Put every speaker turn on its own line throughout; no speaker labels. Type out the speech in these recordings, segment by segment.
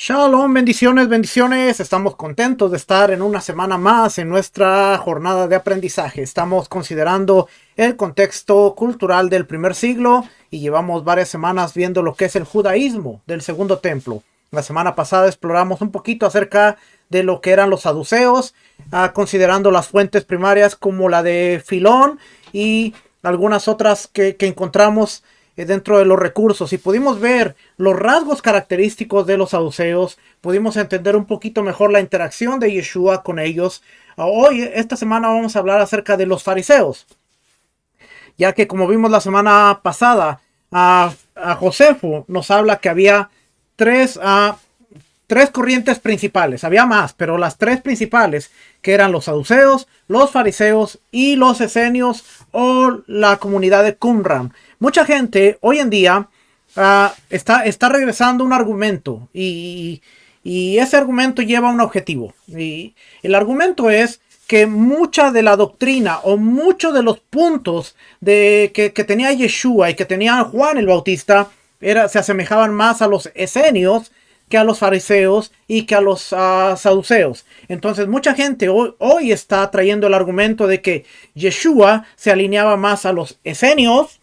Shalom, bendiciones, bendiciones. Estamos contentos de estar en una semana más en nuestra jornada de aprendizaje. Estamos considerando el contexto cultural del primer siglo y llevamos varias semanas viendo lo que es el judaísmo del segundo templo. La semana pasada exploramos un poquito acerca de lo que eran los saduceos, considerando las fuentes primarias como la de Filón y algunas otras que encontramos dentro de los recursos, y pudimos ver los rasgos característicos de los saduceos, pudimos entender un poquito mejor la interacción de Yeshua con ellos. Hoy, esta semana, vamos a hablar acerca de los fariseos, ya que como vimos la semana pasada, a Josefo nos habla que había tres corrientes principales. Había más, pero las tres principales, que eran los saduceos, los fariseos y los esenios, o la comunidad de Qumran. Mucha gente hoy en día está regresando un argumento, y ese argumento lleva un objetivo. Y el argumento es que mucha de la doctrina o muchos de los puntos que tenía Yeshua y que tenía Juan el Bautista se asemejaban más a los esenios que a los fariseos y que a los saduceos. Entonces mucha gente hoy está trayendo el argumento de que Yeshua se alineaba más a los esenios,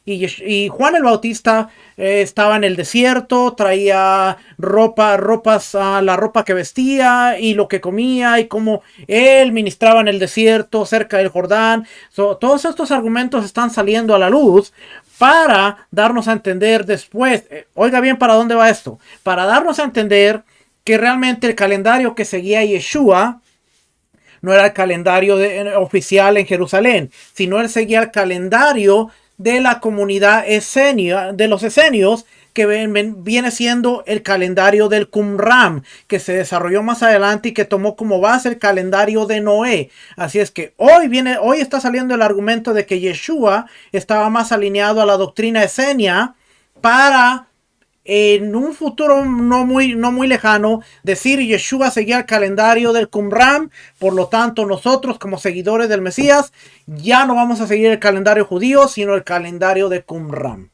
y Juan el Bautista estaba en el desierto, traía la ropa que vestía y lo que comía y cómo él ministraba en el desierto cerca del Jordán. Todos estos argumentos están saliendo a la luz para darnos a entender después, oiga bien para dónde va esto, para darnos a entender que realmente el calendario que seguía Yeshua no era el calendario oficial en Jerusalén, sino él seguía el calendario de la comunidad esenia, de los esenios, que viene siendo el calendario del Qumran, que se desarrolló más adelante y que tomó como base el calendario de Noé. Así es que hoy está saliendo el argumento de que Yeshua estaba más alineado a la doctrina esenia para, en un futuro no muy lejano, decir Yeshua seguía el calendario del Qumran. Por lo tanto, nosotros como seguidores del Mesías ya no vamos a seguir el calendario judío, sino el calendario de Qumran.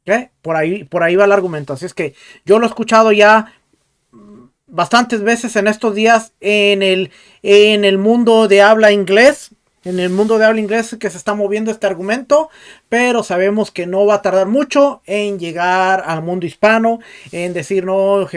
¿Okay? Por ahí va el argumento. Así es que yo lo he escuchado ya bastantes veces en estos días en el mundo de habla inglés. En el mundo de habla inglés que se está moviendo este argumento, pero sabemos que no va a tardar mucho en llegar al mundo hispano, en decir no,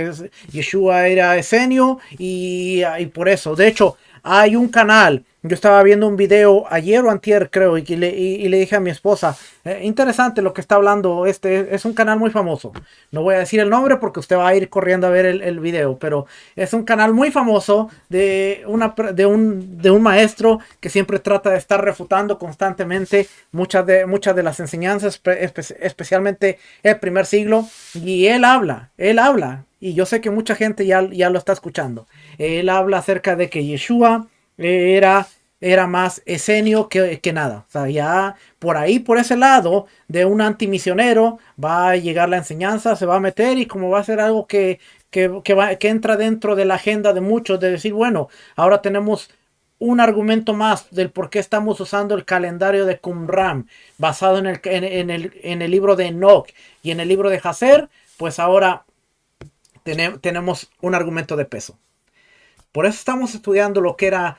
Yeshua era esenio, y por eso, de hecho, hay un canal. Yo estaba viendo un video ayer o antier, creo, y le dije a mi esposa, interesante lo que está hablando, es un canal muy famoso. No voy a decir el nombre porque usted va a ir corriendo a ver el video, pero es un canal muy famoso de un maestro que siempre trata de estar refutando constantemente muchas de las enseñanzas, especialmente el primer siglo, y él habla, y yo sé que mucha gente ya lo está escuchando. Él habla acerca de que Yeshua era más esenio que nada. O sea, ya por ese lado de un antimisionero va a llegar la enseñanza, se va a meter, y como va a ser algo que entra dentro de la agenda de muchos, de decir, bueno, ahora tenemos un argumento más del por qué estamos usando el calendario de Qumran basado en el libro de Enoch y en el libro de Hazer, pues ahora tenemos un argumento de peso. Por eso estamos estudiando lo que era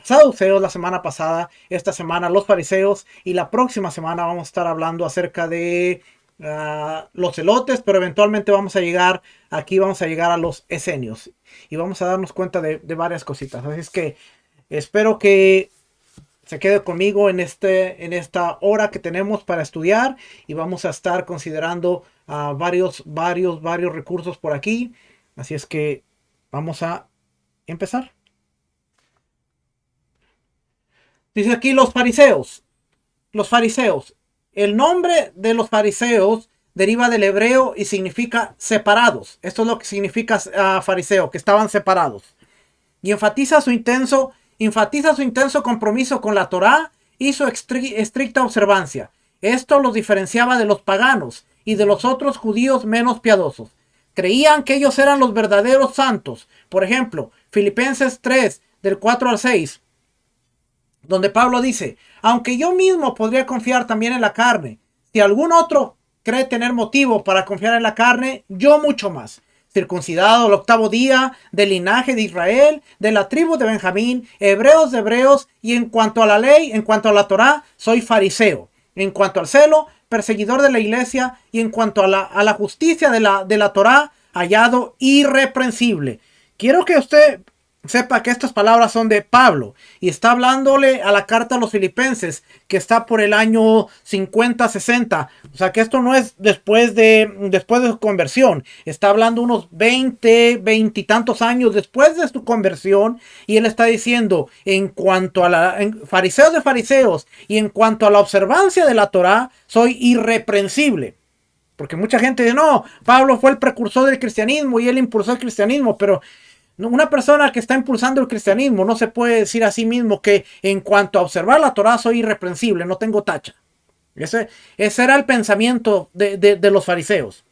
saduceos la semana pasada, esta semana los fariseos, y la próxima semana vamos a estar hablando acerca de los celotes, pero eventualmente vamos a llegar a los esenios y vamos a darnos cuenta de varias cositas. Así es que espero que se quede conmigo en esta hora que tenemos para estudiar, y vamos a estar considerando varios recursos por aquí. Así es que vamos a empezar. Dice aquí los fariseos. Los fariseos. El nombre de los fariseos deriva del hebreo y significa separados. Esto es lo que significa fariseo, que estaban separados. Y enfatiza su intenso compromiso con la Torá y su estricta observancia. Esto los diferenciaba de los paganos y de los otros judíos menos piadosos. Creían que ellos eran los verdaderos santos. Por ejemplo, Filipenses 3, del 4 al 6, donde Pablo dice, aunque yo mismo podría confiar también en la carne, si algún otro cree tener motivo para confiar en la carne, yo mucho más. circuncidado al 8º día, del linaje de Israel, de la tribu de Benjamín, hebreos de hebreos, y en cuanto a la ley, en cuanto a la Torá, soy fariseo. En cuanto al celo, perseguidor de la iglesia, y en cuanto a la justicia de la Torá, hallado irreprensible. Quiero que usted sepa que estas palabras son de Pablo y está hablándole a la carta a los filipenses, que está por el año 50-60. O sea que esto no es después de su conversión. Está hablando unos 20 y tantos años después de su conversión, y él está diciendo, en cuanto a fariseos de fariseos y en cuanto a la observancia de la Torá, soy irreprensible. Porque mucha gente dice, no, Pablo fue el precursor del cristianismo y él impulsó el cristianismo, pero una persona que está impulsando el cristianismo no se puede decir a sí mismo que en cuanto a observar la Torá soy irreprensible, no tengo tacha. Ese era el pensamiento de los fariseos.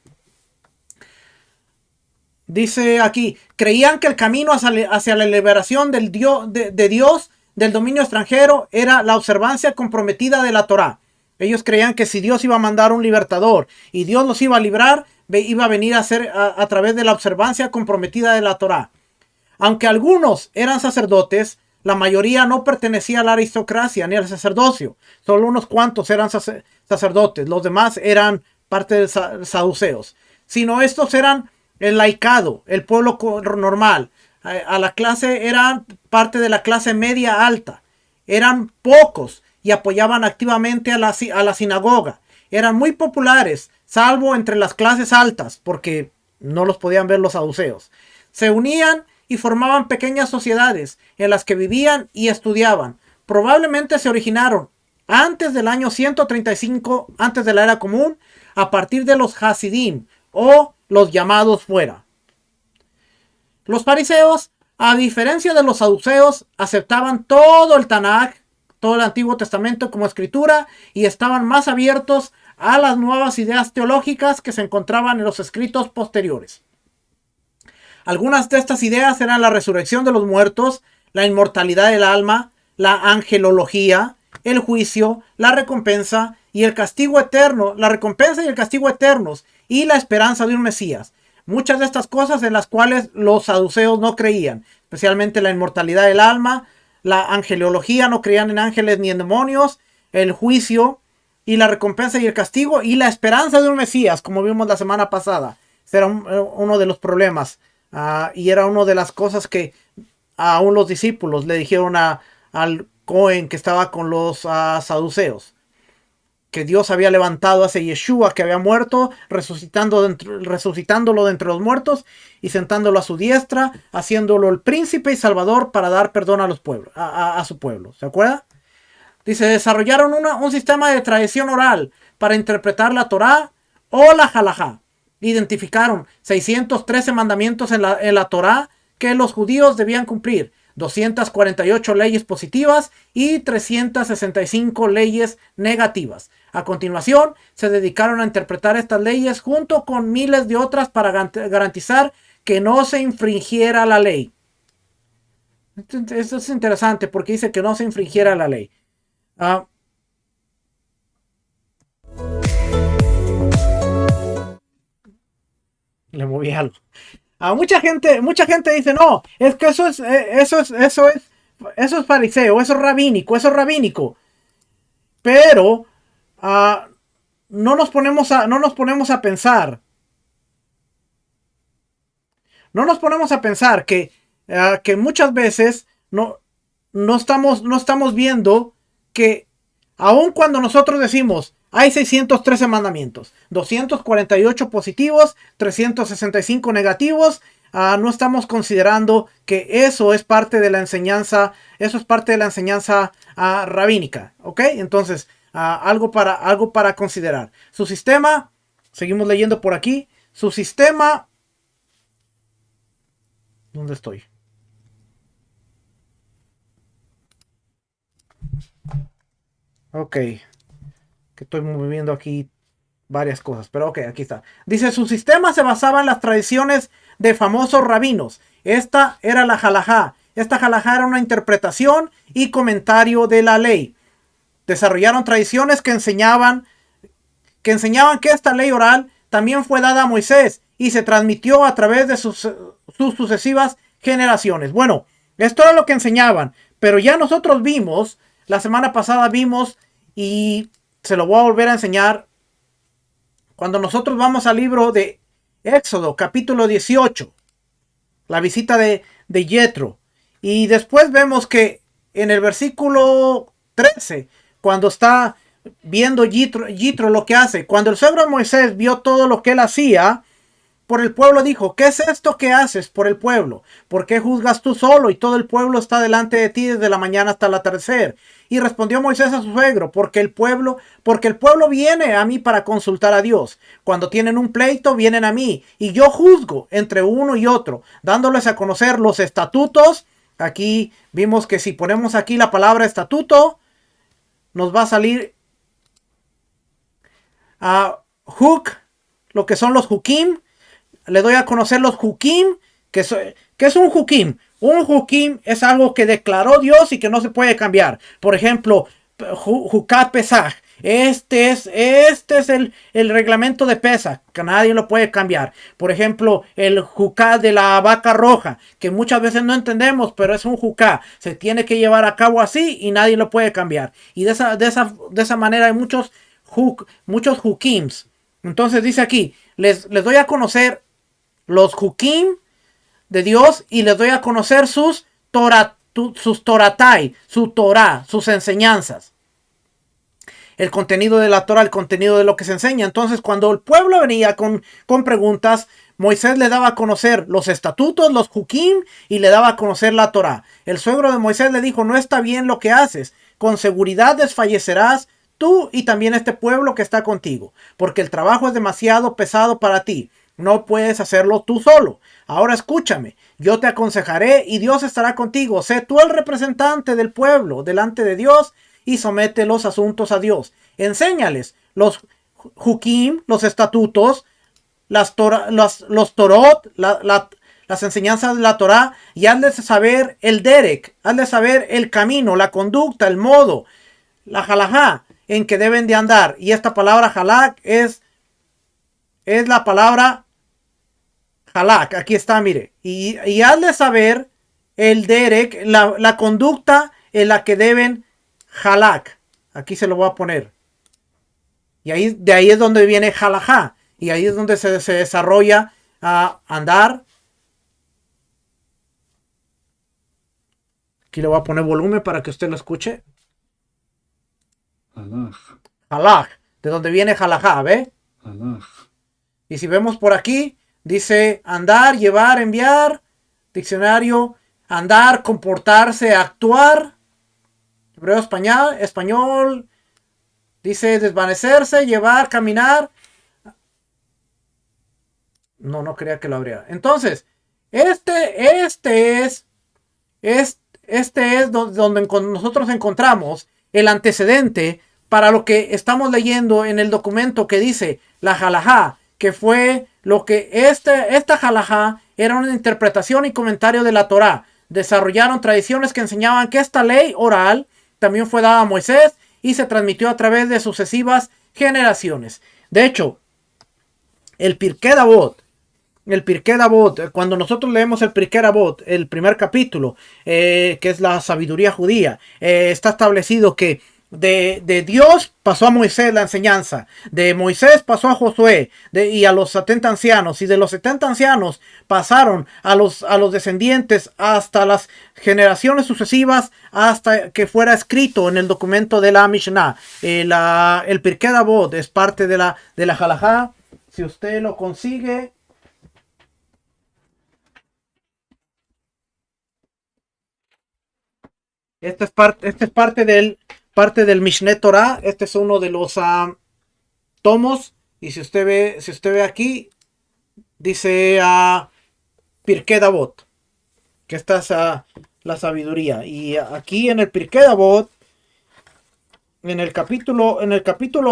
Dice aquí, creían que el camino hacia la liberación de Dios del dominio extranjero era la observancia comprometida de la Torá. Ellos creían que si Dios iba a mandar un libertador y Dios los iba a librar, iba a venir a través de la observancia comprometida de la Torá. Aunque algunos eran sacerdotes, la mayoría no pertenecía a la aristocracia ni al sacerdocio. Solo unos cuantos eran sacerdotes. Los demás eran parte de saduceos. Sino estos eran el laicado, el pueblo normal. A la clase, eran parte de la clase media alta. Eran pocos y apoyaban activamente a la sinagoga. Eran muy populares, salvo entre las clases altas, porque no los podían ver los saduceos. Se unían y formaban pequeñas sociedades en las que vivían y estudiaban. Probablemente se originaron antes del año 135 antes de la era común, a partir de los Hasidim o los llamados fuera. Los fariseos, a diferencia de los saduceos, aceptaban todo el Tanaj, todo el Antiguo Testamento como escritura, y estaban más abiertos a las nuevas ideas teológicas que se encontraban en los escritos posteriores. Algunas de estas ideas eran la resurrección de los muertos, la inmortalidad del alma, la angelología, el juicio, la recompensa y el castigo eterno, la recompensa y el castigo eternos, y la esperanza de un Mesías. Muchas de estas cosas en las cuales los saduceos no creían, especialmente la inmortalidad del alma, la angelología, no creían en ángeles ni en demonios, el juicio y la recompensa y el castigo, y la esperanza de un Mesías, como vimos la semana pasada. Ese era uno de los problemas. Y era una de las cosas que aún los discípulos le dijeron al Cohen que estaba con los saduceos, que Dios había levantado a ese Yeshua que había muerto, resucitándolo de entre los muertos y sentándolo a su diestra, haciéndolo el príncipe y salvador para dar perdón a los pueblos, a su pueblo. ¿Se acuerda? Dice, desarrollaron un sistema de tradición oral para interpretar la Torá o la Halajá. Identificaron 613 mandamientos en la Torá que los judíos debían cumplir, 248 leyes positivas y 365 leyes negativas. A continuación, se dedicaron a interpretar estas leyes junto con miles de otras para garantizar que no se infringiera la ley. Esto es interesante porque dice que no se infringiera la ley. Le moví algo. Mucha gente dice, no, es que eso es fariseo, eso es rabínico. Pero no nos ponemos a pensar. No nos ponemos a pensar que muchas veces no estamos viendo que aun cuando nosotros decimos hay 613 mandamientos, 248 positivos, 365 negativos, no estamos considerando que eso es parte de la enseñanza, rabínica, ¿ok? Entonces, algo para considerar. Su sistema, seguimos leyendo por aquí, su sistema, ¿dónde estoy? Ok, que estoy moviendo aquí varias cosas, pero ok, aquí está. Dice, su sistema se basaba en las tradiciones de famosos rabinos. Esta era la halajá. Esta halajá era una interpretación y comentario de la ley. Desarrollaron tradiciones que enseñaban que esta ley oral también fue dada a Moisés y se transmitió a través de sus sucesivas generaciones. Bueno, esto era lo que enseñaban, pero ya nosotros vimos, la semana pasada vimos, y se lo voy a volver a enseñar, cuando nosotros vamos al libro de Éxodo, capítulo 18, la visita de Yetro, y después vemos que en el versículo 13, cuando está viendo Yitro lo que hace, cuando el suegro de Moisés vio todo lo que él hacía por el pueblo, dijo: ¿qué es esto que haces por el pueblo? ¿Por qué juzgas tú solo y todo el pueblo está delante de ti desde la mañana hasta el atardecer? Y respondió Moisés a su suegro: porque el pueblo viene a mí para consultar a Dios. Cuando tienen un pleito, vienen a mí, y yo juzgo entre uno y otro, dándoles a conocer los estatutos. Aquí vimos que si ponemos aquí la palabra estatuto, nos va a salir a Huk, lo que son los Hukim. Le doy a conocer los Hukim. ¿Qué es un Hukim? Un Hukim es algo que declaró Dios y que no se puede cambiar. Por ejemplo, Hukat Pesach. Este es el reglamento de Pesach, que nadie lo puede cambiar. Por ejemplo, el Hukat de la vaca roja, que muchas veces no entendemos, pero es un Hukat. Se tiene que llevar a cabo así y nadie lo puede cambiar. Y de esa manera hay muchos Hukims. Entonces dice aquí, les doy a conocer los Hukim de Dios, y les doy a conocer sus Toratai, su Torah, sus enseñanzas. El contenido de la Torah, el contenido de lo que se enseña. Entonces, cuando el pueblo venía con preguntas, Moisés le daba a conocer los estatutos, los Hukim, y le daba a conocer la Torah. El suegro de Moisés le dijo: no está bien lo que haces. Con seguridad desfallecerás tú y también este pueblo que está contigo, porque el trabajo es demasiado pesado para ti. No puedes hacerlo tú solo. Ahora escúchame, yo te aconsejaré y Dios estará contigo. Sé tú el representante del pueblo delante de Dios y somete los asuntos a Dios. Enséñales los Hukim, los estatutos, los Torot, las enseñanzas de la Torah, y hazles saber el Derek, hazles saber el camino, la conducta, el modo, la halajá en que deben de andar. Y esta palabra halak es la palabra halak. Aquí está, mire. Y hazle saber el derek, la conducta en la que deben halak. Aquí se lo voy a poner. Y de ahí es donde viene halajá. Y ahí es donde se desarrolla a andar. Aquí le voy a poner volumen para que usted lo escuche. Halaj. De donde viene halajá, ¿ve? Halaj. Y si vemos por aquí, dice andar, llevar, enviar. Diccionario: andar, comportarse, actuar. Hebreo, español. Dice desvanecerse, llevar, caminar. No creía que lo habría. Entonces, este es donde nosotros encontramos el antecedente para lo que estamos leyendo en el documento que dice la halajá, que fue lo que esta halajá era una interpretación y comentario de la Torá. Desarrollaron tradiciones que enseñaban que esta ley oral también fue dada a Moisés y se transmitió a través de sucesivas generaciones. De hecho, el Pirkei Avot, cuando nosotros leemos el Pirkei Avot, el primer capítulo, que es la sabiduría judía, está establecido que de Dios pasó a Moisés la enseñanza, de Moisés pasó a Josué y a los 70 ancianos, y de los 70 ancianos pasaron a los descendientes hasta las generaciones sucesivas, hasta que fuera escrito en el documento de la Mishnah. El Pirkei Avot es parte de la halajá. Si usted lo consigue, esta es parte del Mishneh Torah. Este es uno de los tomos. Y si usted ve aquí, dice Pirkei Avot, que esta es la sabiduría. Y aquí en el Pirkei Avot, en el capítulo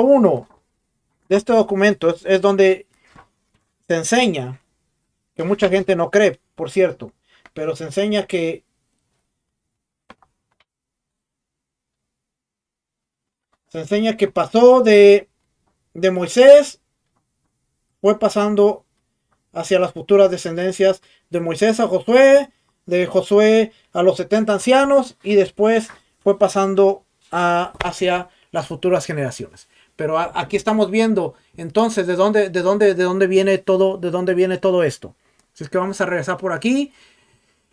1 de este documento, es donde se enseña, que mucha gente no cree, por cierto, pero se enseña que pasó de Moisés, fue pasando hacia las futuras descendencias de Moisés a Josué, de Josué a los 70 ancianos y después fue pasando hacia las futuras generaciones. Pero aquí estamos viendo entonces de dónde viene todo esto. Así es que vamos a regresar por aquí.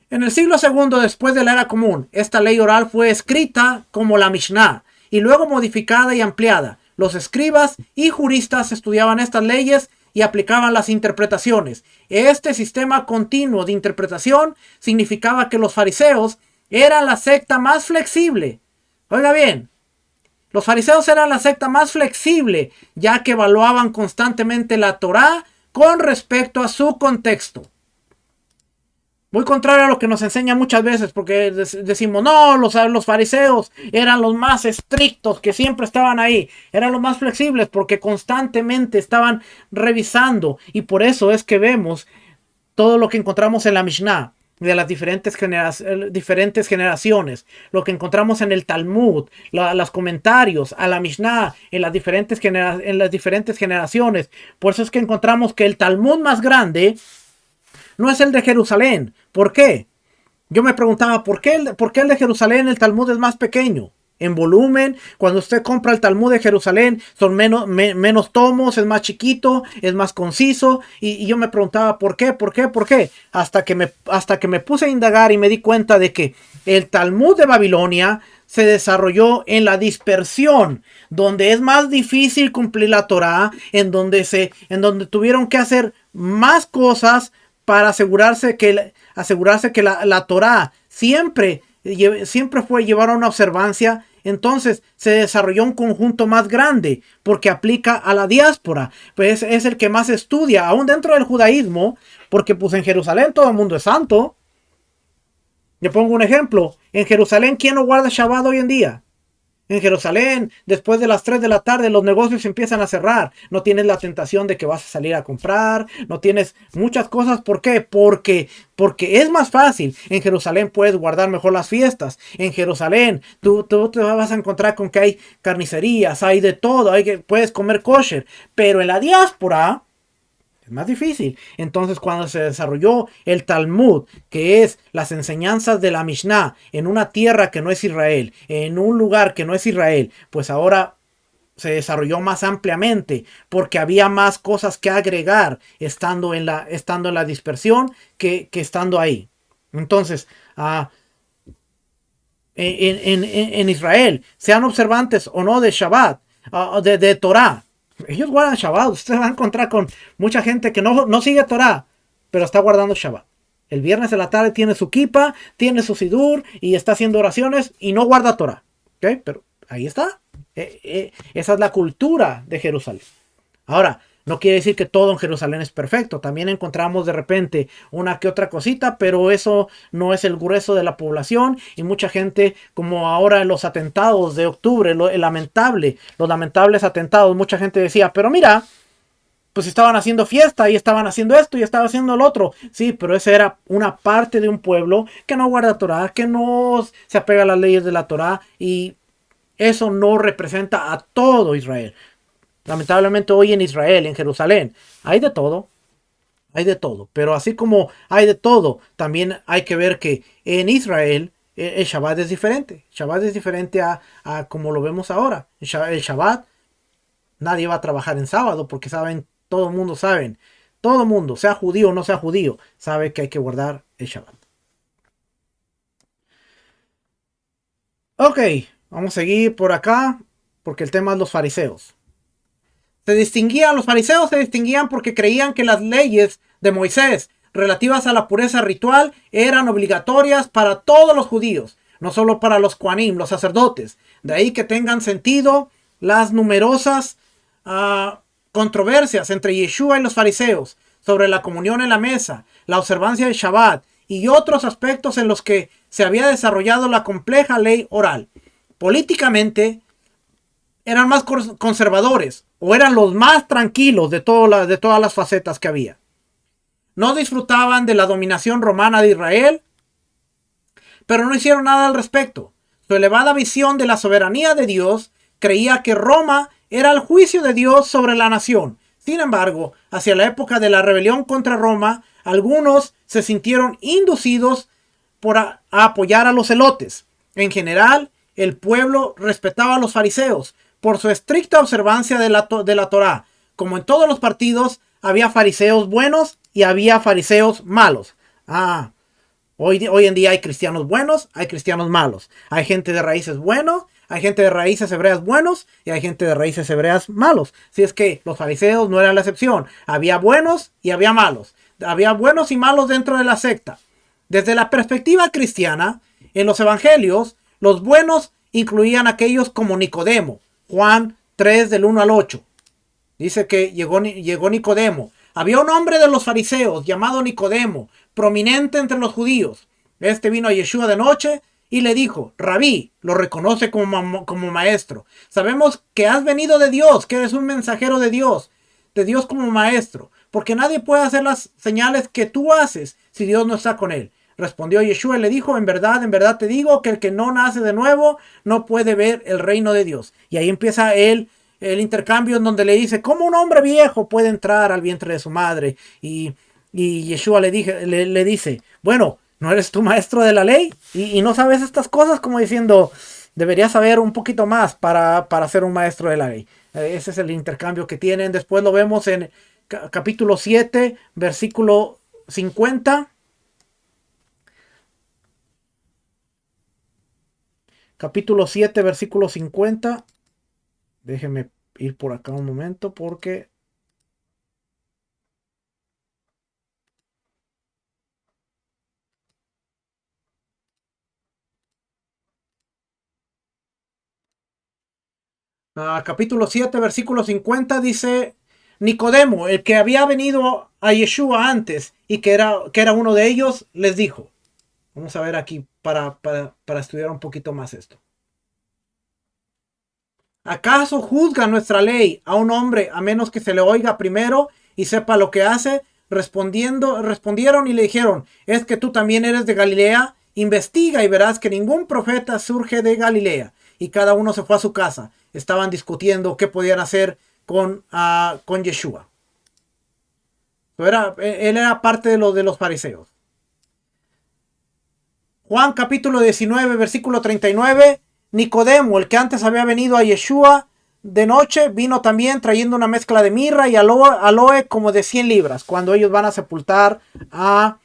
En el siglo II después de la era común, esta ley oral fue escrita como la Mishnah y luego modificada y ampliada. Los escribas y juristas estudiaban estas leyes y aplicaban las interpretaciones. Este sistema continuo de interpretación significaba que los fariseos eran la secta más flexible. Oiga bien, los fariseos eran la secta más flexible, ya que evaluaban constantemente la Torá con respecto a su contexto. Muy contrario a lo que nos enseñan muchas veces, porque decimos, no, los fariseos eran los más estrictos, que siempre estaban ahí. Eran los más flexibles porque constantemente estaban revisando. Y por eso es que vemos todo lo que encontramos en la Mishnah de las diferentes generaciones, lo que encontramos en el Talmud, los comentarios a la Mishnah en las diferentes generaciones. Por eso es que encontramos que el Talmud más grande no es el de Jerusalén. ¿Por qué? Yo me preguntaba, ¿por qué el de Jerusalén, el Talmud es más pequeño? En volumen, cuando usted compra el Talmud de Jerusalén, son menos tomos, es más chiquito, es más conciso. Y yo me preguntaba, ¿por qué? Hasta que me puse a indagar y me di cuenta de que el Talmud de Babilonia se desarrolló en la dispersión, donde es más difícil cumplir la Torá, en donde tuvieron que hacer más cosas para asegurarse que la Torá siempre fue llevar a una observancia. Entonces se desarrolló un conjunto más grande porque aplica a la diáspora. Pues es el que más estudia, aún dentro del judaísmo, porque pues en Jerusalén todo el mundo es santo. Yo pongo un ejemplo. En Jerusalén, ¿quién no guarda Shabbat hoy en día? En Jerusalén, después de las 3 de la tarde, los negocios empiezan a cerrar. No tienes la tentación de que vas a salir a comprar. No tienes muchas cosas. ¿Por qué? Porque es más fácil. En Jerusalén puedes guardar mejor las fiestas. En Jerusalén, tú te vas a encontrar con que hay carnicerías, hay de todo, puedes comer kosher. Pero en la diáspora es más difícil. Entonces, cuando se desarrolló el Talmud, que es las enseñanzas de la Mishnah, en una tierra que no es Israel, en un lugar que no es Israel, pues ahora se desarrolló más ampliamente, porque había más cosas que agregar estando en la dispersión que estando ahí. Entonces, en Israel, sean observantes o no de Shabbat, de Torah, ellos guardan Shabbat. Usted va a encontrar con mucha gente que no sigue Torah, pero está guardando Shabbat. El viernes de la tarde tiene su kippah, tiene su sidur y está haciendo oraciones y no guarda Torah. ¿Okay? Pero ahí está. Esa es la cultura de Jerusalén. Ahora, no quiere decir que todo en Jerusalén es perfecto. También encontramos de repente una que otra cosita, pero eso no es el grueso de la población. Y mucha gente, como ahora en los atentados de octubre, los lamentables atentados, mucha gente decía, pero mira, pues estaban haciendo fiesta y estaban haciendo esto y estaban haciendo lo otro. Sí, pero esa era una parte de un pueblo que no guarda Torah, que no se apega a las leyes de la Torah, y eso no representa a todo Israel. Lamentablemente hoy en Israel, en Jerusalén, hay de todo, pero así como hay de todo, también hay que ver que en Israel el Shabbat es diferente. Shabbat es diferente a como lo vemos ahora. El Shabbat, nadie va a trabajar en sábado porque todo el mundo, sea judío o no sea judío, sabe que hay que guardar el Shabbat. Ok, vamos a seguir por acá porque el tema es los fariseos. Los fariseos se distinguían porque creían que las leyes de Moisés relativas a la pureza ritual eran obligatorias para todos los judíos, no solo para los Kohanim, los sacerdotes. De ahí que tengan sentido las numerosas controversias entre Yeshua y los fariseos sobre la comunión en la mesa, la observancia del Shabbat y otros aspectos en los que se había desarrollado la compleja ley oral. Políticamente, eran más conservadores o eran los más tranquilos de todas las facetas que había. No disfrutaban de la dominación romana de Israel, pero no hicieron nada al respecto. Su elevada visión de la soberanía de Dios creía que Roma era el juicio de Dios sobre la nación, Sin embargo, hacia la época de la rebelión contra Roma, algunos se sintieron inducidos a apoyar a los celotes. En general, el pueblo respetaba a los fariseos por su estricta observancia de la Torá. Como en todos los partidos, había fariseos buenos y había fariseos malos. Hoy en día hay cristianos buenos, hay cristianos malos. Hay gente de raíces buenos, hay gente de raíces hebreas buenos y hay gente de raíces hebreas malos. Si es que los fariseos no eran la excepción. Había buenos y había malos. Había buenos y malos dentro de la secta. Desde la perspectiva cristiana, en los evangelios, los buenos incluían aquellos como Nicodemo. Juan 3 del 1 al 8. Dice que llegó Nicodemo. Había un hombre de los fariseos llamado Nicodemo, prominente entre los judíos. Este vino a Yeshua de noche y le dijo: Rabí, lo reconoce como maestro. Sabemos que has venido de Dios, que eres un mensajero de Dios como maestro, porque nadie puede hacer las señales que tú haces si Dios no está con él. Respondió Yeshua y le dijo: en verdad te digo que el que no nace de nuevo no puede ver el reino de Dios. Y ahí empieza el intercambio en donde le dice: ¿cómo un hombre viejo puede entrar al vientre de su madre? Y Yeshua le dice: bueno, ¿no eres tú maestro de la ley? Y no sabes estas cosas, como diciendo, deberías saber un poquito más para ser un maestro de la ley. Ese es el intercambio que tienen. Después lo vemos en capítulo 7, versículo 50. Capítulo 7, versículo 50. Déjenme ir por acá un momento porque... capítulo 7, versículo 50 dice: Nicodemo, el que había venido a Yeshua antes y que era uno de ellos, les dijo. Vamos a ver aquí para estudiar un poquito más esto. ¿Acaso juzga nuestra ley a un hombre a menos que se le oiga primero y sepa lo que hace? Respondieron y le dijeron: ¿es que tú también eres de Galilea? Investiga y verás que ningún profeta surge de Galilea. Y cada uno se fue a su casa. Estaban discutiendo qué podían hacer con Yeshua. Él era parte de los fariseos. Juan capítulo 19, versículo 39. Nicodemo, el que antes había venido a Yeshua de noche, vino también trayendo una mezcla de mirra y aloe como de 100 libras, cuando ellos van a sepultar a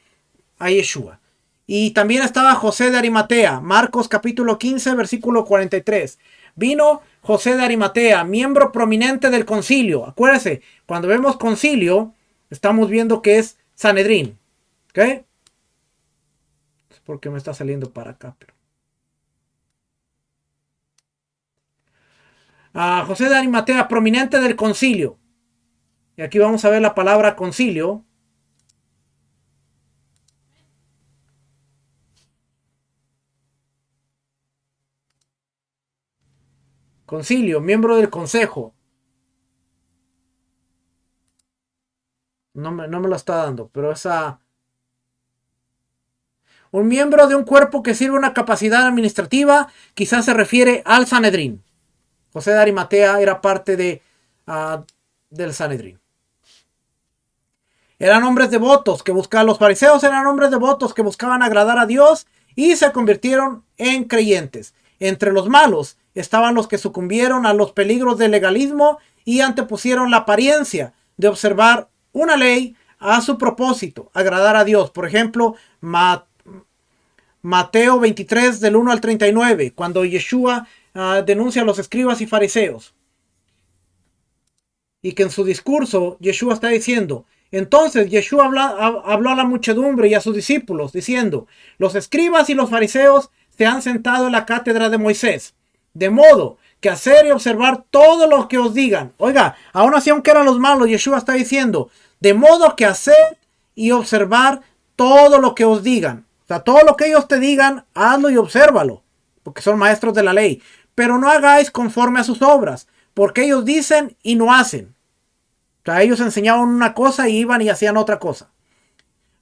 Yeshua. Y también estaba José de Arimatea, Marcos capítulo 15, versículo 43. Vino José de Arimatea, miembro prominente del concilio. Acuérdense, cuando vemos concilio, estamos viendo que es Sanedrín. ¿Ok? No sé por qué me está saliendo para acá, pero... José de Arimatea, prominente del concilio. Y aquí vamos a ver la palabra concilio. Concilio, miembro del consejo. No me lo está dando, pero un miembro de un cuerpo que sirve una capacidad administrativa, quizás se refiere al Sanedrín. José de Arimatea era parte del Sanedrín. Eran hombres devotos que buscaban, los fariseos eran hombres devotos que buscaban agradar a Dios y se convirtieron en creyentes. Entre los malos estaban los que sucumbieron a los peligros del legalismo y antepusieron la apariencia de observar una ley a su propósito, agradar a Dios. Por ejemplo, Mateo 23 del 1 al 39, cuando Yeshua denuncia a los escribas y fariseos. Y que en su discurso Yeshua está diciendo: entonces Yeshua habló a la muchedumbre y a sus discípulos diciendo: los escribas y los fariseos se han sentado en la cátedra de Moisés, de modo que hacer y observar todo lo que os digan. Oiga, aún así, aunque eran los malos, Yeshua está diciendo: de modo que hacer y observar todo lo que os digan. O sea, todo lo que ellos te digan, hazlo y obsérvalo, porque son maestros de la ley. Pero no hagáis conforme a sus obras, porque ellos dicen y no hacen. O sea, ellos enseñaban una cosa y iban y hacían otra cosa.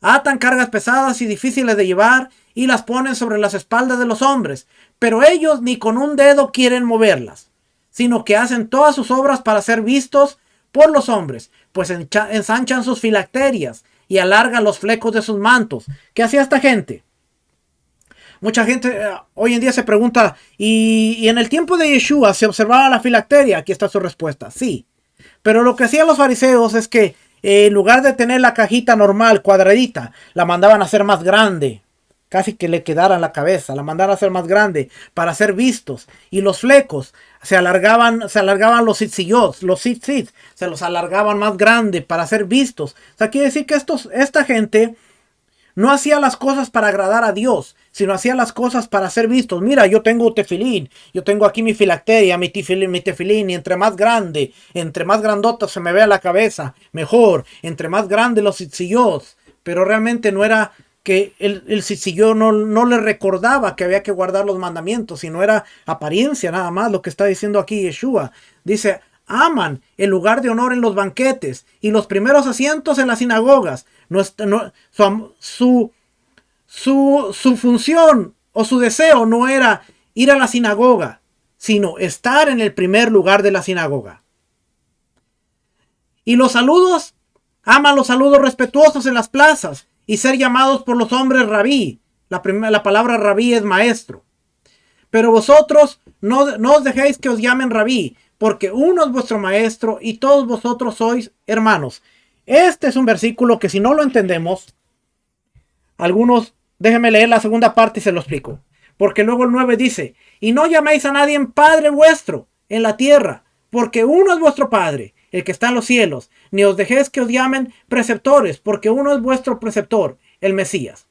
Atan cargas pesadas y difíciles de llevar y las ponen sobre las espaldas de los hombres, pero ellos ni con un dedo quieren moverlas, sino que hacen todas sus obras para ser vistos por los hombres, pues ensanchan sus filacterias y alargan los flecos de sus mantos. ¿Qué hacía esta gente? Mucha gente hoy en día se pregunta, ¿y en el tiempo de Yeshua se observaba la filacteria? Aquí está su respuesta, sí. Pero lo que hacían los fariseos es que en lugar de tener la cajita normal, cuadradita, la mandaban a hacer más grande. Casi que le quedara en la cabeza, la mandaban a hacer más grande para ser vistos. Y los flecos se alargaban los tzitzit, se los alargaban más grande para ser vistos. O sea, quiere decir que esta gente no hacía las cosas para agradar a Dios, sino hacía las cosas para ser vistos. Mira, yo tengo tefilín, yo tengo aquí mi filacteria, mi tefilín, y entre más grande, entre más grandota se me vea la cabeza, mejor, entre más grande los tzitzit. Pero realmente no era que el tzitzit no le recordaba que había que guardar los mandamientos, sino era apariencia nada más, lo que está diciendo aquí Yeshua. Dice, aman el lugar de honor en los banquetes y los primeros asientos en las sinagogas. Su función o su deseo no era ir a la sinagoga, sino estar en el primer lugar de la sinagoga. Y los saludos, aman los saludos respetuosos en las plazas y ser llamados por los hombres rabí. La palabra rabí es maestro. Pero vosotros no os dejéis que os llamen rabí, porque uno es vuestro maestro y todos vosotros sois hermanos. Este es un versículo que si no lo entendemos, algunos, déjenme leer la segunda parte y se lo explico. Porque luego el 9 dice, y no llaméis a nadie en Padre vuestro en la tierra, porque uno es vuestro Padre, el que está en los cielos. Ni os dejéis que os llamen preceptores, porque uno es vuestro preceptor, el Mesías.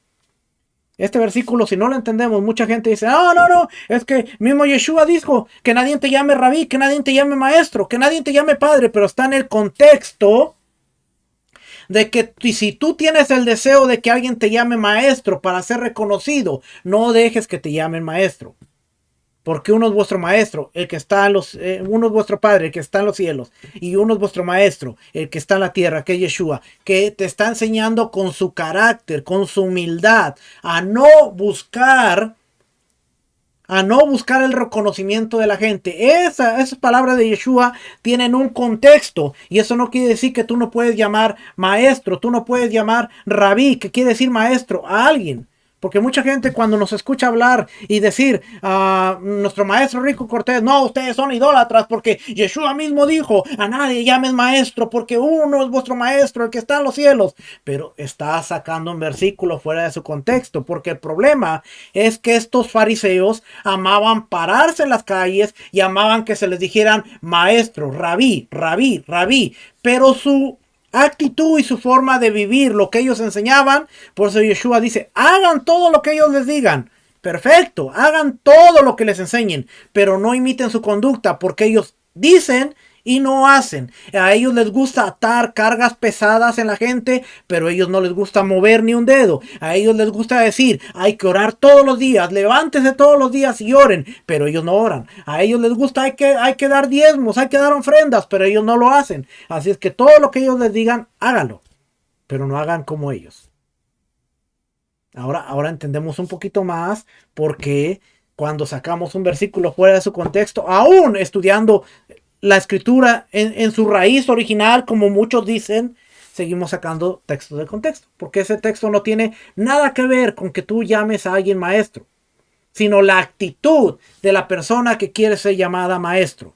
Este versículo, si no lo entendemos, mucha gente dice, no, es que mismo Yeshua dijo que nadie te llame rabí, que nadie te llame maestro, que nadie te llame padre, pero está en el contexto de que si tú tienes el deseo de que alguien te llame maestro para ser reconocido, no dejes que te llamen maestro. Porque uno es vuestro maestro, el que está en uno es vuestro padre, el que está en los cielos, y uno es vuestro maestro, el que está en la tierra, que es Yeshua, que te está enseñando con su carácter, con su humildad, a no buscar el reconocimiento de la gente. Esas palabras de Yeshua tienen un contexto, y eso no quiere decir que tú no puedes llamar maestro, tú no puedes llamar rabí, que quiere decir maestro, a alguien. Porque mucha gente cuando nos escucha hablar y decir nuestro maestro Rico Cortés, no, ustedes son idólatras porque Yeshua mismo dijo, a nadie llames maestro porque uno es vuestro maestro, el que está en los cielos. Pero está sacando un versículo fuera de su contexto, porque el problema es que estos fariseos amaban pararse en las calles y amaban que se les dijeran maestro, rabí, rabí, rabí, pero su actitud y su forma de vivir, lo que ellos enseñaban. Por eso Yeshua dice, hagan todo lo que ellos les digan. Perfecto, hagan todo lo que les enseñen, pero no imiten su conducta, porque ellos dicen y no hacen. A ellos les gusta atar cargas pesadas en la gente, pero a ellos no les gusta mover ni un dedo. A ellos les gusta decir, hay que orar todos los días, levántese todos los días y oren, pero ellos no oran. A ellos les gusta, hay que dar diezmos, hay que dar ofrendas, pero ellos no lo hacen. Así es que todo lo que ellos les digan, háganlo, pero no hagan como ellos. Ahora entendemos un poquito más por qué cuando sacamos un versículo fuera de su contexto, aún estudiando la escritura en su raíz original, como muchos dicen, seguimos sacando textos de contexto, porque ese texto no tiene nada que ver con que tú llames a alguien maestro, sino la actitud de la persona que quiere ser llamada maestro.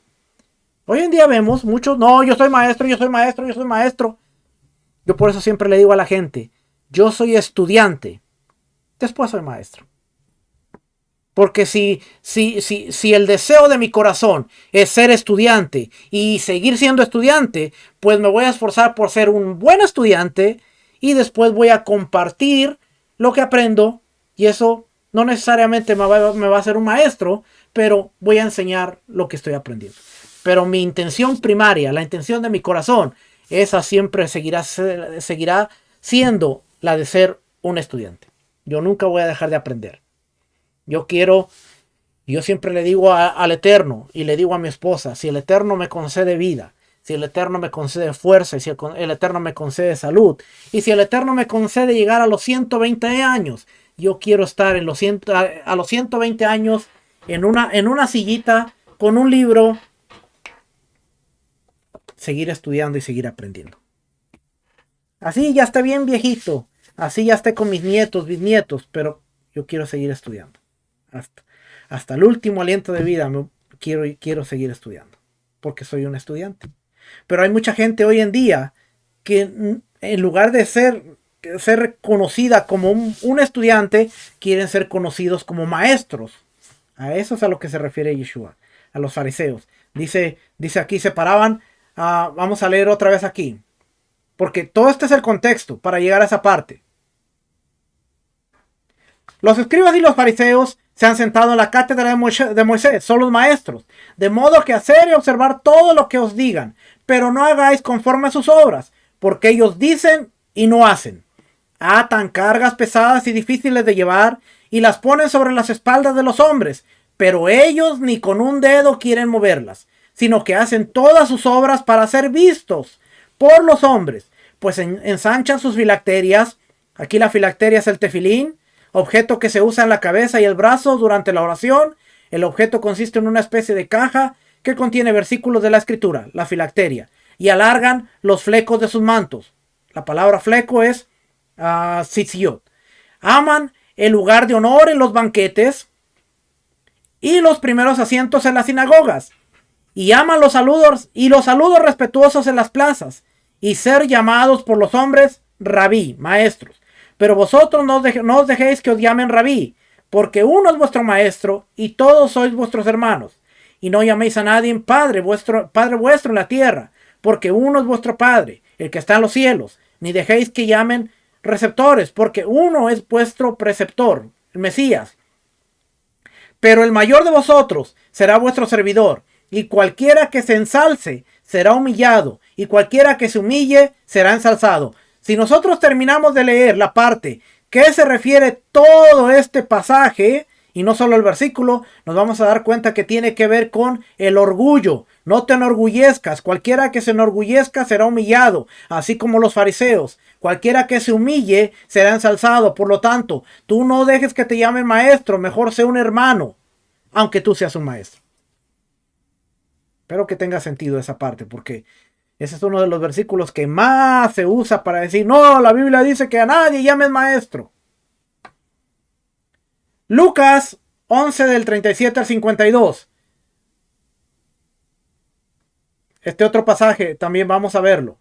Hoy en día vemos muchos, no, yo soy maestro, yo soy maestro, yo soy maestro. Yo por eso siempre le digo a la gente, yo soy estudiante, después soy maestro. Porque si el deseo de mi corazón es ser estudiante y seguir siendo estudiante, pues me voy a esforzar por ser un buen estudiante y después voy a compartir lo que aprendo, y eso no necesariamente me va a hacer un maestro, pero voy a enseñar lo que estoy aprendiendo. Pero mi intención primaria, la intención de mi corazón, esa siempre seguirá siendo la de ser un estudiante. Yo nunca voy a dejar de aprender. Yo siempre le digo al Eterno y le digo a mi esposa, si el Eterno me concede vida, si el Eterno me concede fuerza, y si el Eterno me concede salud, y si el Eterno me concede llegar a los 120 años, yo quiero estar a los 120 años en una sillita con un libro seguir estudiando y seguir aprendiendo. Así ya esté bien viejito, así ya esté con mis nietos, bisnietos, pero yo quiero seguir estudiando. Hasta el último aliento de vida quiero seguir estudiando, porque soy un estudiante. Pero hay mucha gente hoy en día que en lugar de ser reconocida como un estudiante, quieren ser conocidos como maestros. A eso es a lo que se refiere Yeshua, a los fariseos. Dice aquí, se paraban, vamos a leer otra vez aquí, porque todo este es el contexto para llegar a esa parte. Los escribas y los fariseos se han sentado en la cátedra de Moisés, son los maestros, de modo que hacer y observar todo lo que os digan, pero no hagáis conforme a sus obras, porque ellos dicen y no hacen. Atan cargas pesadas y difíciles de llevar y las ponen sobre las espaldas de los hombres, pero ellos ni con un dedo quieren moverlas, sino que hacen todas sus obras para ser vistos por los hombres, pues ensanchan sus filacterias. Aquí la filacteria es el tefilín, objeto que se usa en la cabeza y el brazo durante la oración. El objeto consiste en una especie de caja que contiene versículos de la escritura, la filacteria, y alargan los flecos de sus mantos. La palabra fleco es tzitzit. Aman el lugar de honor en los banquetes y los primeros asientos en las sinagogas, y aman los saludos respetuosos en las plazas, y ser llamados por los hombres rabí, maestros. Pero vosotros no os dejéis que os llamen rabí, porque uno es vuestro maestro y todos sois vuestros hermanos. Y no llaméis a nadie padre vuestro en la tierra, porque uno es vuestro Padre, el que está en los cielos. Ni dejéis que llamen receptores, porque uno es vuestro preceptor, el Mesías. Pero el mayor de vosotros será vuestro servidor, y cualquiera que se ensalce será humillado, y cualquiera que se humille será ensalzado. Si nosotros terminamos de leer la parte que se refiere todo este pasaje, y no solo el versículo, nos vamos a dar cuenta que tiene que ver con el orgullo. No te enorgullezcas, cualquiera que se enorgullezca será humillado, así como los fariseos. Cualquiera que se humille será ensalzado. Por lo tanto, tú no dejes que te llamen maestro, mejor sé un hermano, aunque tú seas un maestro. Espero que tenga sentido esa parte, porque ese es uno de los versículos que más se usa para decir, no, la Biblia dice que a nadie llames maestro. Lucas 11 del 37 al 52. Este otro pasaje también vamos a verlo.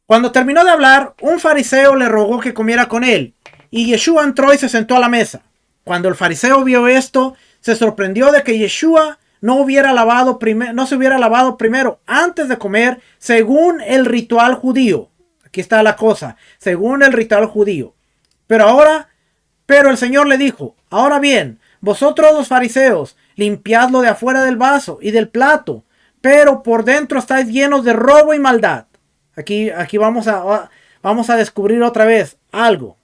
Cuando terminó de hablar, un fariseo le rogó que comiera con él, y Yeshua entró y se sentó a la mesa. Cuando el fariseo vio esto, se sorprendió de que Yeshua no se hubiera lavado primero antes de comer, según el ritual judío. Aquí está la cosa, según el ritual judío. Pero el Señor le dijo, ahora bien, vosotros los fariseos, limpiadlo de afuera del vaso y del plato, pero por dentro estáis llenos de robo y maldad. Aquí vamos a descubrir otra vez algo.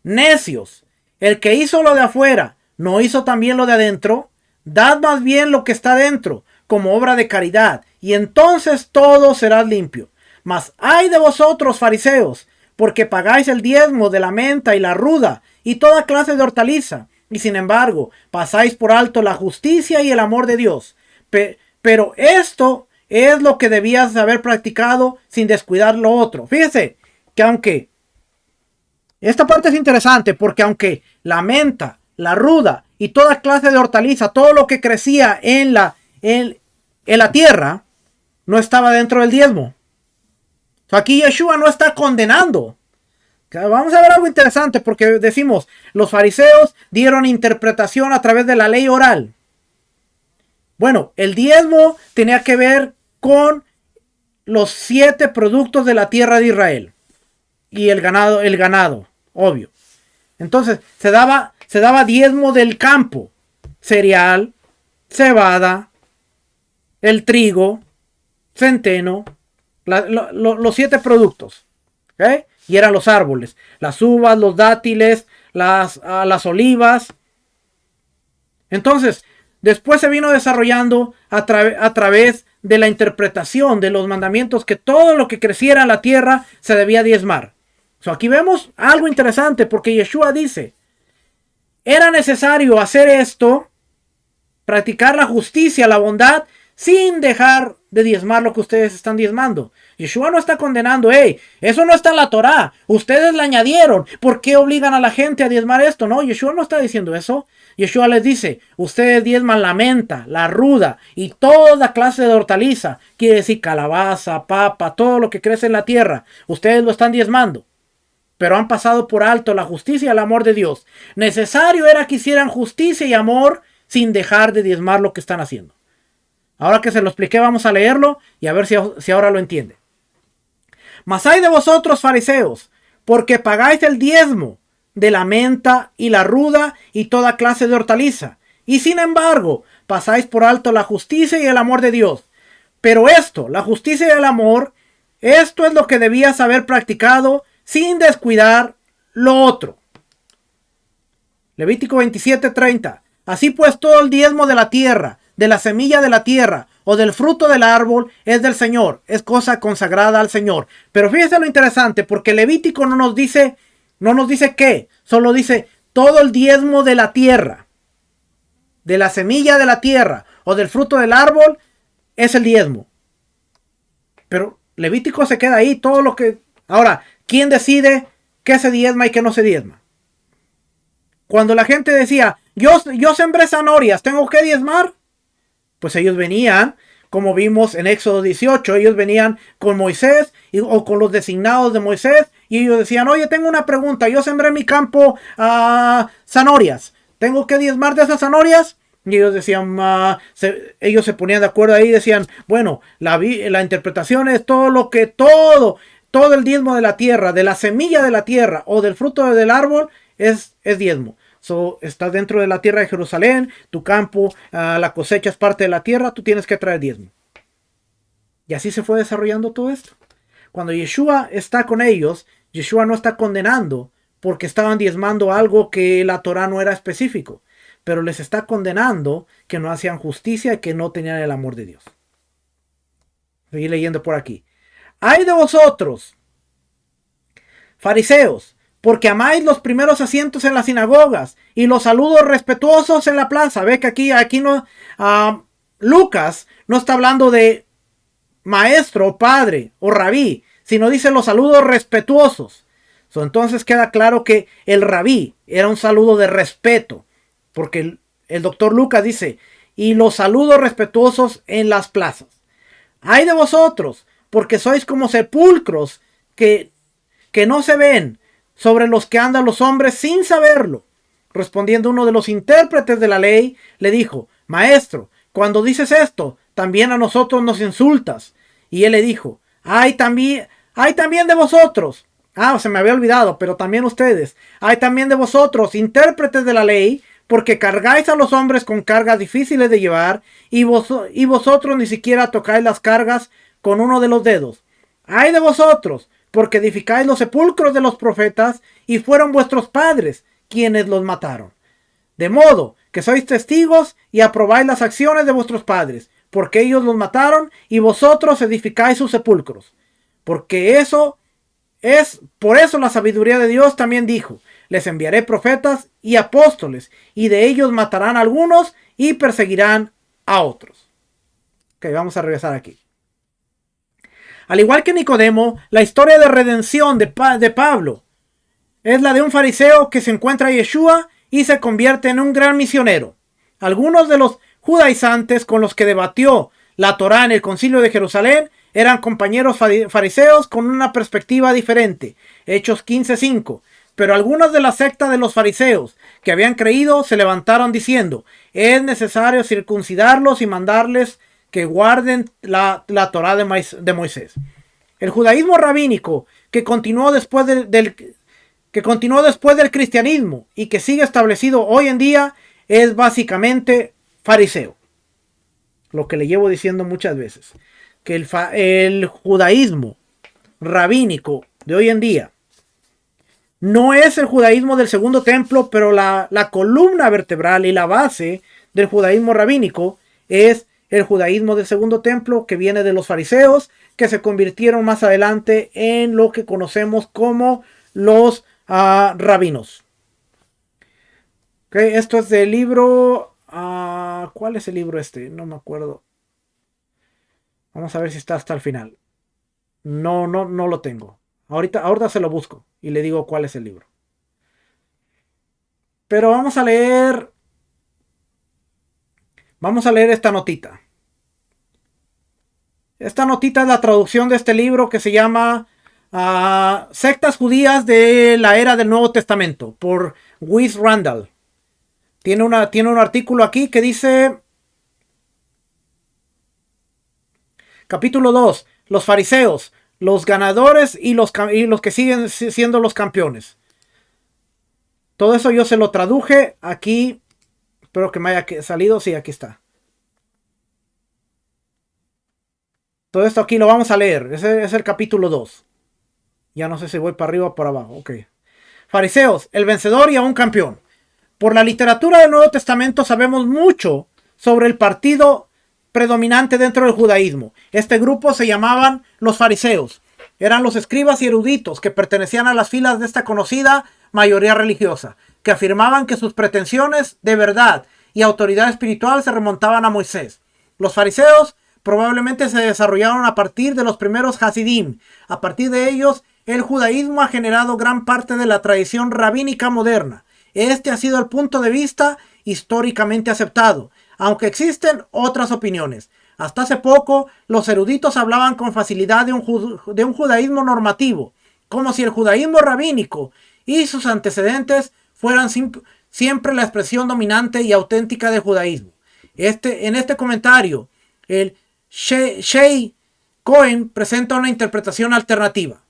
Necios, el que hizo lo de afuera, ¿no hizo también lo de adentro? Dad más bien lo que está dentro, como obra de caridad, y entonces todo será limpio. Mas ay de vosotros, fariseos, porque pagáis el diezmo de la menta y la ruda, y toda clase de hortaliza, y sin embargo pasáis por alto la justicia y el amor de Dios. Pero esto es lo que debías haber practicado sin descuidar lo otro. Fíjese que aunque esta parte es interesante, porque aunque la menta, la ruda y toda clase de hortaliza, todo lo que crecía en la tierra, no estaba dentro del diezmo. Aquí Yeshua no está condenando. Vamos a ver algo interesante, porque decimos, los fariseos dieron interpretación a través de la ley oral. Bueno, el diezmo tenía que ver con los 7 productos de la tierra de Israel. Y el ganado, obvio. Entonces, se daba diezmo del campo. Cereal, cebada, el trigo, centeno, los 7 productos. ¿Okay? Y eran los árboles. Las uvas, los dátiles, las olivas. Entonces, después se vino desarrollando a través de la interpretación de los mandamientos que todo lo que creciera en la tierra se debía diezmar. Aquí vemos algo interesante, porque Yeshua dice, era necesario hacer esto, practicar la justicia, la bondad, sin dejar de diezmar lo que ustedes están diezmando. Yeshua no está condenando, hey, eso no está en la Torá, ustedes le añadieron, ¿por qué obligan a la gente a diezmar esto? No, Yeshua no está diciendo eso. Yeshua les dice, ustedes diezman la menta, la ruda y toda clase de hortaliza, quiere decir calabaza, papa, todo lo que crece en la tierra, ustedes lo están diezmando, pero han pasado por alto la justicia y el amor de Dios. Necesario era que hicieran justicia y amor sin dejar de diezmar lo que están haciendo. Ahora que se lo expliqué, vamos a leerlo y a ver si ahora lo entiende. Mas hay de vosotros, fariseos, porque pagáis el diezmo de la menta y la ruda y toda clase de hortaliza, y sin embargo pasáis por alto la justicia y el amor de Dios. Pero esto, la justicia y el amor, esto es lo que debías haber practicado sin descuidar lo otro. Levítico 27:30. Así pues, todo el diezmo de la tierra, de la semilla de la tierra o del fruto del árbol es del Señor, es cosa consagrada al Señor. Pero fíjese lo interesante, porque Levítico no nos dice qué, solo dice todo el diezmo de la tierra, de la semilla de la tierra o del fruto del árbol es el diezmo. Pero Levítico se queda ahí, todo lo que... Ahora, ¿quién decide qué se diezma y qué no se diezma? Cuando la gente decía, yo sembré zanahorias, ¿tengo que diezmar? Pues ellos venían, como vimos en Éxodo 18, ellos venían con Moisés o con los designados de Moisés y ellos decían, oye, tengo una pregunta, yo sembré en mi campo zanahorias, ¿tengo que diezmar de esas zanahorias? Y ellos decían, ellos se ponían de acuerdo ahí y decían, bueno, la interpretación es todo el diezmo de la tierra, de la semilla de la tierra o del fruto del árbol es diezmo. Estás dentro de la tierra de Jerusalén, tu campo, la cosecha es parte de la tierra, tú tienes que traer diezmo. Y así se fue desarrollando todo esto. Cuando Yeshua está con ellos, Yeshua no está condenando porque estaban diezmando algo que la Torá no era específico, pero les está condenando que no hacían justicia y que no tenían el amor de Dios. Seguí leyendo por aquí. ¡Ay de vosotros, fariseos! Porque amáis los primeros asientos en las sinagogas y los saludos respetuosos en la plaza. Ve que aquí no, Lucas no está hablando de maestro o padre o rabí, sino dice los saludos respetuosos. Entonces queda claro que el rabí era un saludo de respeto, porque el doctor Lucas dice, y los saludos respetuosos en las plazas. Ay de vosotros, porque sois como sepulcros que no se ven, sobre los que andan los hombres sin saberlo. Respondiendo uno de los intérpretes de la ley, le dijo, maestro, cuando dices esto, también a nosotros nos insultas. Y él le dijo, hay también de vosotros. Se me había olvidado, pero también ustedes. Hay también de vosotros, intérpretes de la ley, porque cargáis a los hombres con cargas difíciles de llevar, y vosotros ni siquiera tocáis las cargas con uno de los dedos. Hay de vosotros, porque edificáis los sepulcros de los profetas, y fueron vuestros padres quienes los mataron. De modo que sois testigos y aprobáis las acciones de vuestros padres, porque ellos los mataron, y vosotros edificáis sus sepulcros. Por eso la sabiduría de Dios también dijo, les enviaré profetas y apóstoles, y de ellos matarán a algunos y perseguirán a otros. Ok, vamos a regresar aquí. Al igual que Nicodemo, la historia de redención de Pablo es la de un fariseo que se encuentra a Yeshua y se convierte en un gran misionero. Algunos de los judaizantes con los que debatió la Torá en el concilio de Jerusalén eran compañeros fariseos con una perspectiva diferente. Hechos 15:5. Pero algunos de la secta de los fariseos que habían creído se levantaron diciendo, es necesario circuncidarlos y mandarles que guarden la Torá de Moisés. El judaísmo rabínico que continuó después del cristianismo y que sigue establecido hoy en día es básicamente fariseo. Lo que le llevo diciendo muchas veces. Que el judaísmo rabínico de hoy en día no es el judaísmo del segundo templo, pero la columna vertebral y la base del judaísmo rabínico es el judaísmo del segundo templo, que viene de los fariseos, que se convirtieron más adelante en lo que conocemos como los rabinos. Okay, esto es del libro... ¿cuál es el libro este? No me acuerdo. Vamos a ver si está hasta el final. No lo tengo. Ahorita se lo busco y le digo cuál es el libro. Pero vamos a leer esta notita. Esta notita es la traducción de este libro que se llama Sectas judías de la era del Nuevo Testamento por Wes Randall. Tiene un artículo aquí que dice: capítulo 2. Los fariseos, los ganadores y los que siguen siendo los campeones. Todo eso yo se lo traduje aquí. Espero que me haya salido. Sí, aquí está. Todo esto aquí lo vamos a leer. Ese es el capítulo 2. Ya no sé si voy para arriba o para abajo. Ok. Fariseos, el vencedor y aún campeón. Por la literatura del Nuevo Testamento sabemos mucho sobre el partido predominante dentro del judaísmo. Este grupo se llamaban los fariseos. Eran los escribas y eruditos que pertenecían a las filas de esta conocida mayoría religiosa, que afirmaban que sus pretensiones de verdad y autoridad espiritual se remontaban a Moisés. Los fariseos probablemente se desarrollaron a partir de los primeros Hasidim. A partir de ellos, el judaísmo ha generado gran parte de la tradición rabínica moderna. Este ha sido el punto de vista históricamente aceptado, aunque existen otras opiniones. Hasta hace poco, los eruditos hablaban con facilidad de un judaísmo normativo, como si el judaísmo rabínico y sus antecedentes fueran siempre la expresión dominante y auténtica del judaísmo. En este comentario, el Shea Cohen presenta una interpretación alternativa.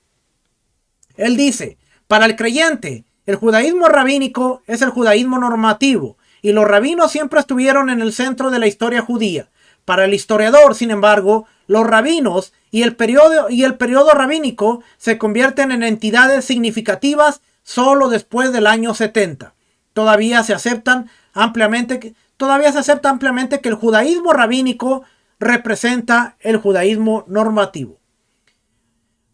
Él dice: para el creyente, el judaísmo rabínico es el judaísmo normativo, y los rabinos siempre estuvieron en el centro de la historia judía. Para el historiador, sin embargo, los rabinos y el periodo rabínico se convierten en entidades significativas solo después del año 70. Todavía se acepta ampliamente que el judaísmo rabínico representa el judaísmo normativo.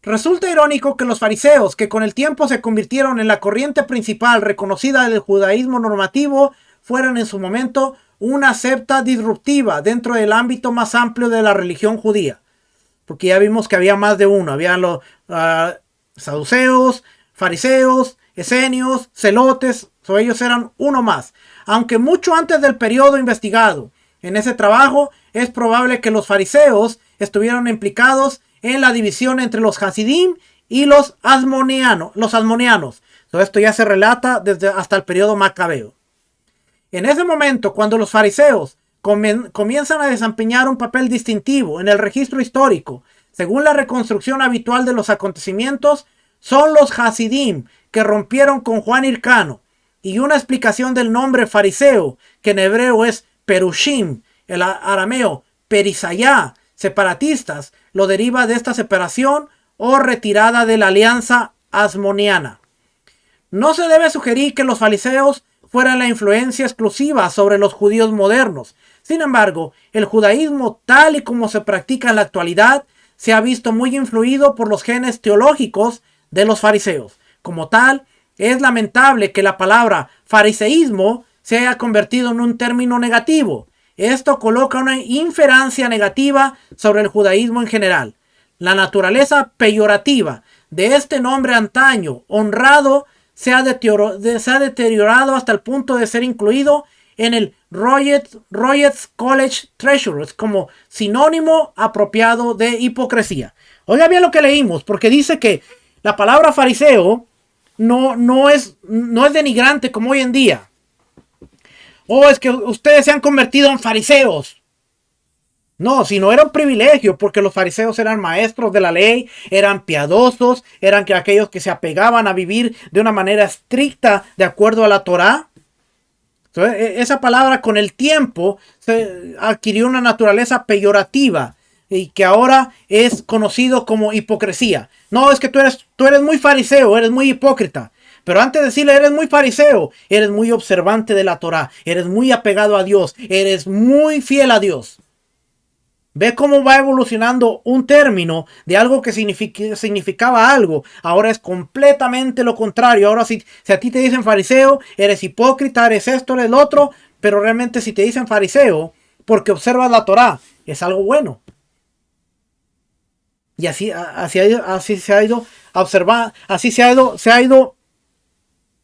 Resulta irónico que los fariseos, que con el tiempo se convirtieron en la corriente principal reconocida del judaísmo normativo, fueran en su momento una secta disruptiva dentro del ámbito más amplio de la religión judía. Porque ya vimos que había más de uno. Habían los saduceos, fariseos, esenios, celotes. Ellos eran uno más. Aunque mucho antes del periodo investigado en ese trabajo, es probable que los fariseos estuvieran implicados en la división entre los Hasidim y los asmoneanos. Todo esto ya se relata hasta el periodo macabeo. En ese momento, cuando los fariseos comienzan a desempeñar un papel distintivo en el registro histórico, según la reconstrucción habitual de los acontecimientos, son los Hasidim que rompieron con Juan Hircano, y una explicación del nombre fariseo, que en hebreo es perushim, el arameo perisayá, separatistas, lo deriva de esta separación o retirada de la alianza asmoniana. No se debe sugerir que los fariseos fueran la influencia exclusiva sobre los judíos modernos. Sin embargo, el judaísmo tal y como se practica en la actualidad se ha visto muy influido por los genes teológicos de los fariseos. Como tal, es lamentable que la palabra fariseísmo se haya convertido en un término negativo. Esto coloca una inferencia negativa sobre el judaísmo en general. La naturaleza peyorativa de este nombre antaño honrado se ha deteriorado hasta el punto de ser incluido en el Royals College Treasurers como sinónimo apropiado de hipocresía. Oiga bien lo que leímos, porque dice que la palabra fariseo no es denigrante como hoy en día. Es que ustedes se han convertido en fariseos. No, sino era un privilegio, porque los fariseos eran maestros de la ley, eran piadosos, eran aquellos que se apegaban a vivir de una manera estricta de acuerdo a la Torá. Entonces, esa palabra con el tiempo se adquirió una naturaleza peyorativa y que ahora es conocido como hipocresía. No, es que tú eres muy fariseo, eres muy hipócrita. Pero antes de decirle eres muy fariseo, eres muy observante de la Torá, eres muy apegado a Dios, eres muy fiel a Dios. Ve cómo va evolucionando un término de algo que significaba algo. Ahora es completamente lo contrario. Ahora si a ti te dicen fariseo, eres hipócrita, eres esto, eres lo otro. Pero realmente si te dicen fariseo, porque observas la Torá, es algo bueno. Y así se ha ido observando, así se ha ido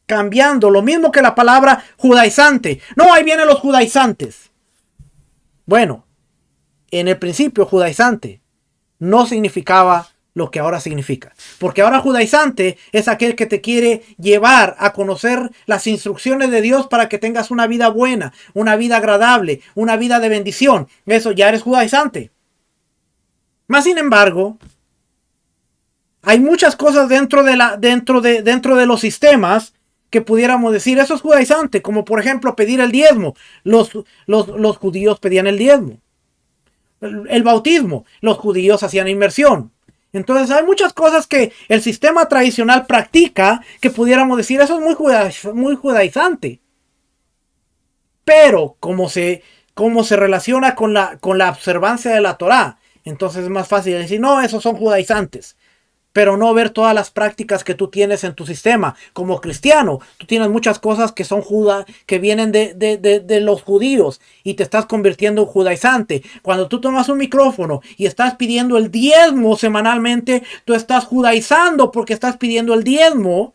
cambiando. Lo mismo que la palabra judaizante. No, ahí vienen los judaizantes. Bueno, en el principio judaizante no significaba lo que ahora significa. Porque ahora judaizante es aquel que te quiere llevar a conocer las instrucciones de Dios para que tengas una vida buena, una vida agradable, una vida de bendición. Eso ya eres judaizante. Más sin embargo, hay muchas cosas dentro de los sistemas que pudiéramos decir, eso es judaizante, como por ejemplo pedir el diezmo. Los judíos pedían el diezmo. El bautismo, los judíos hacían inmersión. Entonces hay muchas cosas que el sistema tradicional practica que pudiéramos decir, eso es muy judaizante. Pero como se relaciona con la observancia de la Torá, entonces es más fácil decir, no, esos son judaizantes. Pero no ver todas las prácticas que tú tienes en tu sistema. Como cristiano, tú tienes muchas cosas que son que vienen de los judíos y te estás convirtiendo en judaizante. Cuando tú tomas un micrófono y estás pidiendo el diezmo semanalmente, tú estás judaizando porque estás pidiendo el diezmo.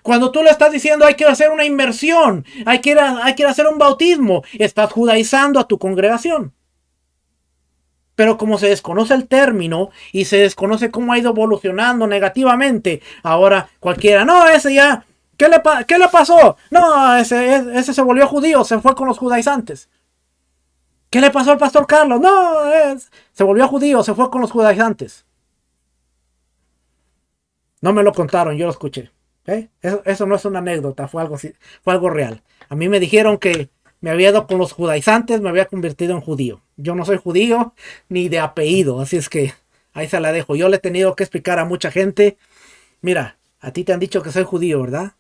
Cuando tú le estás diciendo hay que hacer una inmersión, hay que hacer un bautismo, estás judaizando a tu congregación. Pero como se desconoce el término y se desconoce cómo ha ido evolucionando negativamente, ahora cualquiera, no, ese ya, ¿qué le pasó? No, ese se volvió judío, se fue con los judaizantes. ¿Qué le pasó al pastor Carlos? No, se volvió judío, se fue con los judaizantes. No me lo contaron, yo lo escuché. Eso no es una anécdota, fue algo real. A mí me dijeron que me había ido con los judaizantes, me había convertido en judío. Yo no soy judío ni de apellido, así es que ahí se la dejo. Yo le he tenido que explicar a mucha gente, mira, a ti te han dicho que soy judío, ¿verdad?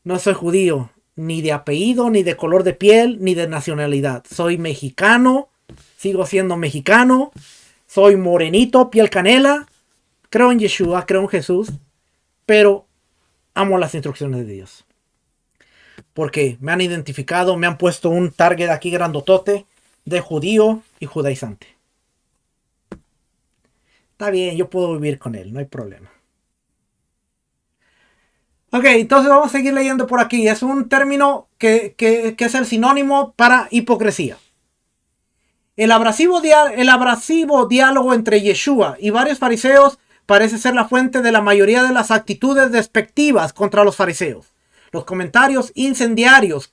No soy judío, ni de apellido, ni de color de piel, ni de nacionalidad. Soy mexicano, sigo siendo mexicano, soy morenito, piel canela, creo en Yeshua, creo en Jesús, pero amo las instrucciones de Dios. Porque me han identificado, me han puesto un target aquí grandotote de judío y judaizante. Está bien, yo puedo vivir con él, no hay problema. Ok, entonces vamos a seguir leyendo por aquí. Es un término que es el sinónimo para hipocresía. El abrasivo diálogo entre Yeshua y varios fariseos parece ser la fuente de la mayoría de las actitudes despectivas contra los fariseos. Los comentarios incendiarios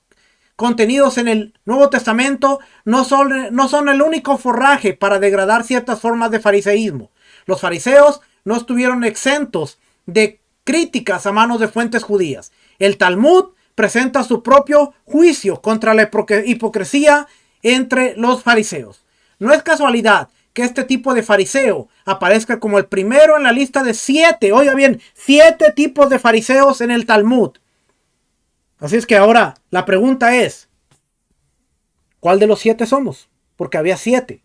contenidos en el Nuevo Testamento no son el único forraje para degradar ciertas formas de fariseísmo. Los fariseos no estuvieron exentos de críticas a manos de fuentes judías. El Talmud presenta su propio juicio contra la hipocresía entre los fariseos. No es casualidad que este tipo de fariseo aparezca como el primero en la lista de 7, oiga bien, 7 tipos de fariseos en el Talmud. Así es que ahora la pregunta es, ¿cuál de los 7 somos? Porque había 7.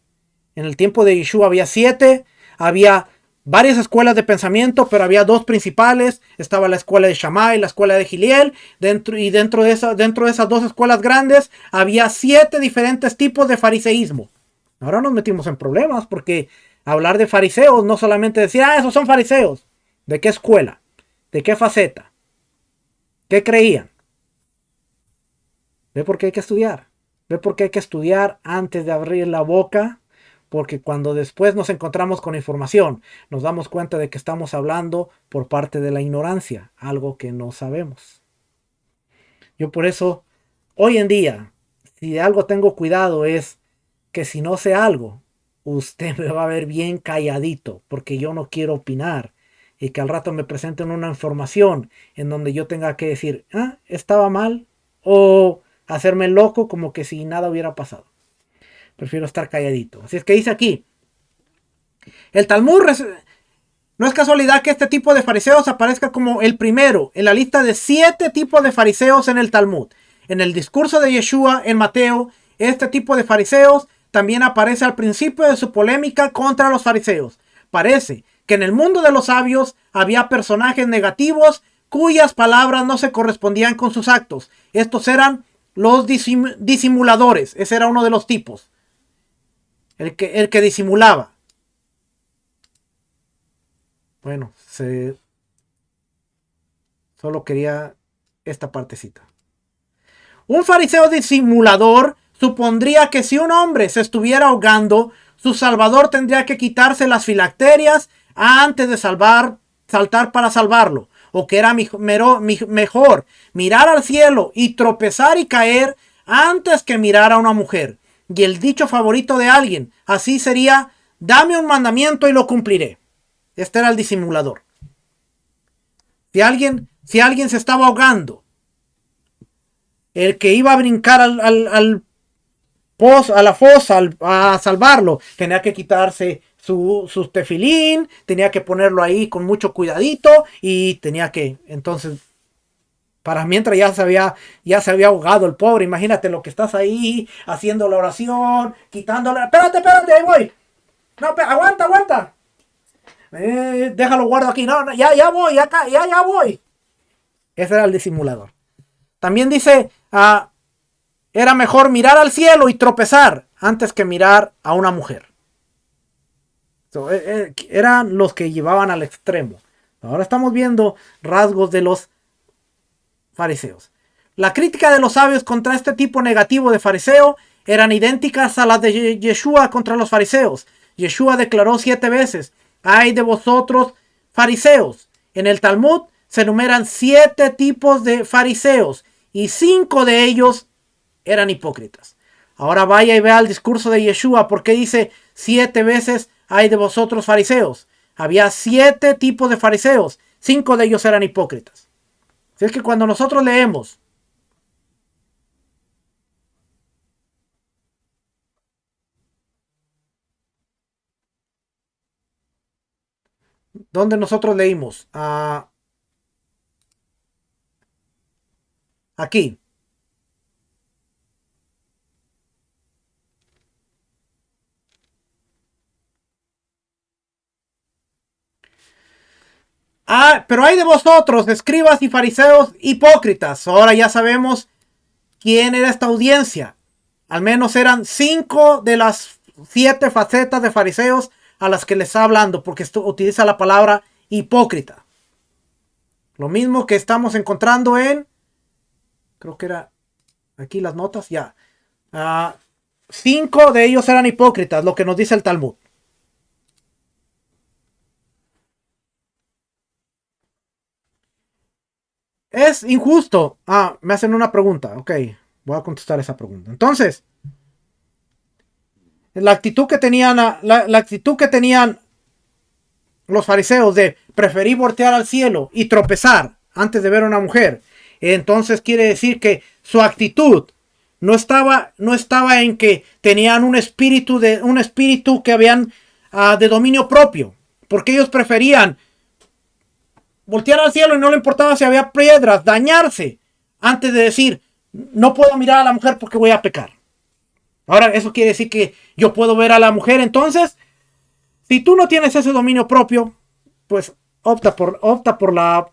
En el tiempo de Yeshua había 7, había varias escuelas de pensamiento, pero había 2 principales. Estaba la escuela de Shammai y la escuela de Giliel. Dentro de esas 2 escuelas grandes había 7 diferentes tipos de fariseísmo. Ahora nos metimos en problemas porque hablar de fariseos no solamente decir, esos son fariseos. ¿De qué escuela? ¿De qué faceta? ¿Qué creían? ¿Ve por qué hay que estudiar? ¿Ve por qué hay que estudiar antes de abrir la boca? Porque cuando después nos encontramos con información, nos damos cuenta de que estamos hablando por parte de la ignorancia, algo que no sabemos. Yo por eso, hoy en día, si de algo tengo cuidado es que si no sé algo, usted me va a ver bien calladito, porque yo no quiero opinar. Y que al rato me presenten una información en donde yo tenga que decir, estaba mal, o hacerme loco como que si nada hubiera pasado. Prefiero estar calladito. Así es que dice aquí, el Talmud, no es casualidad que este tipo de fariseos aparezca como el primero en la lista de 7 tipos de fariseos en el Talmud. En el discurso de Yeshua en Mateo, este tipo de fariseos también aparece al principio de su polémica contra los fariseos. Parece que en el mundo de los sabios había personajes negativos cuyas palabras no se correspondían con sus actos. Estos eran los disimuladores. Ese era uno de los tipos. El que disimulaba. Bueno, solo quería esta partecita. Un fariseo disimulador supondría que si un hombre se estuviera ahogando, su salvador tendría que quitarse las filacterias antes de saltar para salvarlo. O que era mejor mirar al cielo y tropezar y caer antes que mirar a una mujer. Y el dicho favorito de alguien, así sería: dame un mandamiento y lo cumpliré. Este era el disimulador. Si alguien se estaba ahogando, el que iba a brincar a la fosa a salvarlo tenía que quitarse su tefilín, tenía que ponerlo ahí con mucho cuidadito y tenía que, entonces, para mientras ya se había ahogado el pobre. Imagínate lo que estás ahí haciendo la oración, quitándole. Espérate, ahí voy. No, aguanta. Déjalo, guardo aquí. No, ya voy, ya voy. Ese era el disimulador. También dice, era mejor mirar al cielo y tropezar antes que mirar a una mujer. Eran los que llevaban al extremo. Ahora estamos viendo rasgos de los fariseos. La crítica de los sabios contra este tipo negativo de fariseo eran idénticas a las de Yeshua contra los fariseos. Yeshua declaró 7 veces: ay de vosotros, fariseos. En el Talmud se enumeran 7 tipos de fariseos y 5 de ellos eran hipócritas. Ahora vaya y vea el discurso de Yeshua, porque dice 7 veces: ay de vosotros, fariseos. Había 7 tipos de fariseos, 5 de ellos eran hipócritas. Si es que cuando nosotros leemos donde nosotros leímos aquí, pero hay de vosotros, escribas y fariseos hipócritas. Ahora ya sabemos quién era esta audiencia. Al menos eran 5 de las 7 facetas de fariseos a las que les está hablando, porque esto utiliza la palabra hipócrita. Lo mismo que estamos encontrando creo que era aquí las notas, ya. 5 de ellos eran hipócritas, lo que nos dice el Talmud. Es injusto. Me hacen una pregunta. Ok, voy a contestar esa pregunta. Entonces, la actitud que tenían los fariseos de preferir voltear al cielo y tropezar antes de ver a una mujer, entonces quiere decir que su actitud no estaba en que tenían un espíritu que habían de dominio propio, porque ellos preferían voltear al cielo y no le importaba si había piedras, dañarse, antes de decir: no puedo mirar a la mujer porque voy a pecar. Ahora, eso quiere decir que yo puedo ver a la mujer. Entonces, si tú no tienes ese dominio propio, pues opta por la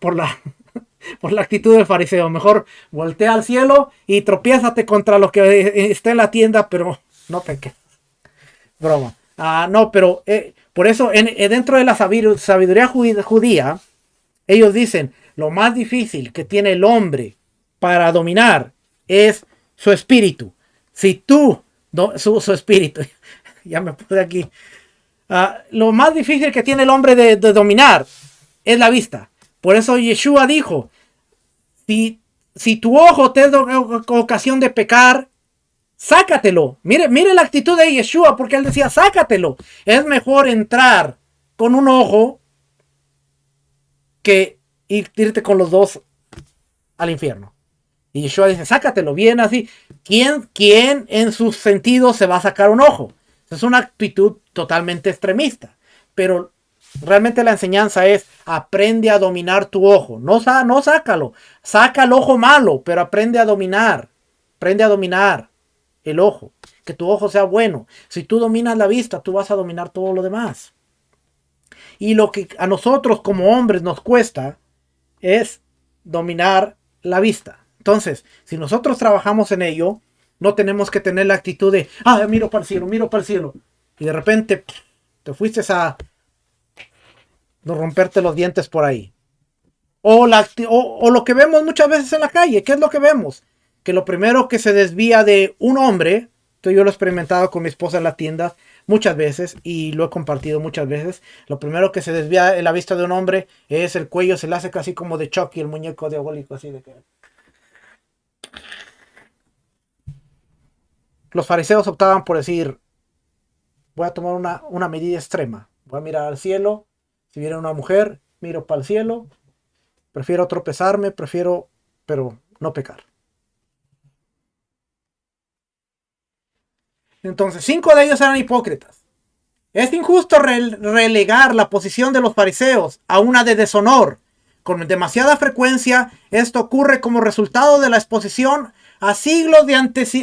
por la actitud del fariseo. Mejor voltea al cielo y tropiézate contra lo que esté en la tienda, pero no peques. Broma. No, pero por eso dentro de la sabiduría judía, ellos dicen: lo más difícil que tiene el hombre para dominar es su espíritu. Si tú, su espíritu, ya me puse aquí. Lo más difícil que tiene el hombre de dominar es la vista. Por eso Yeshua dijo: si tu ojo te da ocasión de pecar, sácatelo. Mire la actitud de Yeshua, porque él decía: sácatelo. Es mejor entrar con un ojo que irte con los dos al infierno. Y Yeshua dice: sácatelo bien así. ¿Quién en sus sentidos se va a sacar un ojo? Es una actitud totalmente extremista. Pero realmente la enseñanza es: aprende a dominar tu ojo. No sácalo. Saca el ojo malo, pero aprende a dominar. Aprende a dominar el ojo. Que tu ojo sea bueno. Si tú dominas la vista, tú vas a dominar todo lo demás. Y lo que a nosotros como hombres nos cuesta es dominar la vista. Entonces, si nosotros trabajamos en ello, no tenemos que tener la actitud de: miro para el cielo. Y de repente te fuiste no romperte los dientes por ahí. O lo que vemos muchas veces en la calle. ¿Qué es lo que vemos? Que lo primero que se desvía de un hombre, yo lo he experimentado con mi esposa en la tienda muchas veces y lo he compartido muchas veces. Lo primero que se desvía en la vista de un hombre es el cuello, se le hace casi como de Chucky, el muñeco diabólico, así de que... Los fariseos optaban por decir, voy a tomar una medida extrema. Voy a mirar al cielo. Si viene una mujer, miro para el cielo. Prefiero tropezarme, pero no pecar. Entonces, 5 de ellos eran hipócritas. Es injusto relegar la posición de los fariseos a una de deshonor. Con demasiada frecuencia, esto ocurre como resultado de la exposición a siglos de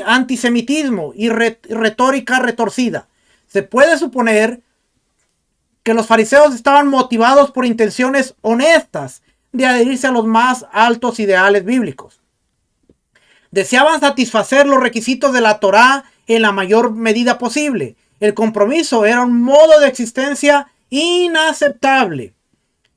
antisemitismo y retórica retorcida. Se puede suponer que los fariseos estaban motivados por intenciones honestas de adherirse a los más altos ideales bíblicos. Deseaban satisfacer los requisitos de la Torá en la mayor medida posible. El compromiso era un modo de existencia inaceptable.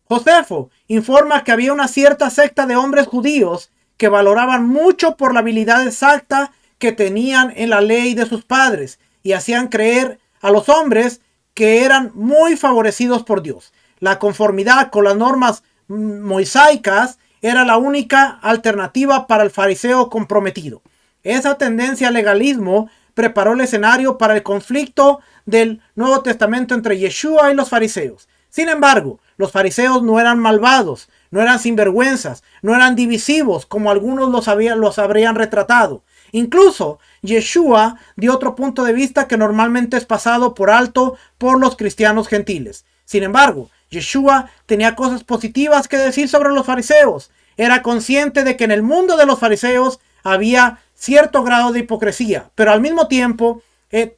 Josefo informa que había una cierta secta de hombres judíos que valoraban mucho por la habilidad exacta que tenían en la ley de sus padres y hacían creer a los hombres que eran muy favorecidos por Dios. La conformidad con las normas moisaicas era la única alternativa para el fariseo comprometido. Esa tendencia al legalismo preparó el escenario para el conflicto del Nuevo Testamento entre Yeshua y los fariseos. Sin embargo, los fariseos no eran malvados, no eran sinvergüenzas, no eran divisivos como algunos los habrían retratado. Incluso Yeshua dio otro punto de vista que normalmente es pasado por alto por los cristianos gentiles. Sin embargo, Yeshua tenía cosas positivas que decir sobre los fariseos. Era consciente de que en el mundo de los fariseos había cierto grado de hipocresía, pero al mismo tiempo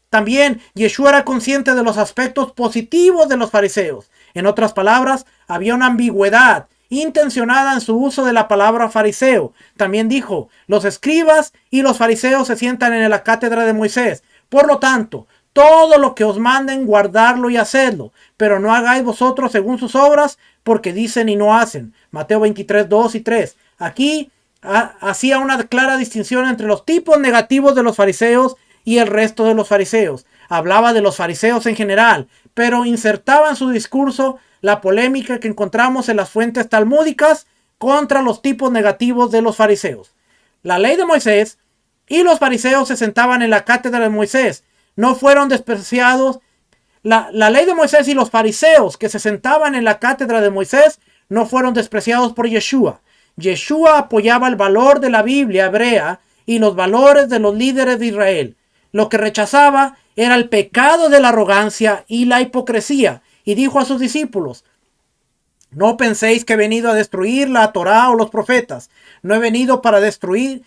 también Yeshua era consciente de los aspectos positivos de los fariseos. En otras palabras, había una ambigüedad intencionada en su uso de la palabra fariseo. También dijo, los escribas y los fariseos se sientan en la cátedra de Moisés. Por lo tanto, todo lo que os manden, guardarlo y hacedlo, pero no hagáis vosotros según sus obras, porque dicen y no hacen. Mateo 23, 2 y 3. Aquí hacía una clara distinción entre los tipos negativos de los fariseos y el resto de los fariseos. Hablaba de los fariseos en general, pero insertaba en su discurso la polémica que encontramos en las fuentes talmúdicas contra los tipos negativos de los fariseos. La ley de Moisés y los fariseos se sentaban en la cátedra de Moisés. No fueron despreciados. La ley de Moisés y los fariseos que se sentaban en la cátedra de Moisés no fueron despreciados por Yeshua. Yeshua apoyaba el valor de la Biblia hebrea y los valores de los líderes de Israel. Lo que rechazaba era el pecado de la arrogancia y la hipocresía. Y dijo a sus discípulos, no penséis que he venido a destruir la Torá o los profetas. No he venido para destruir,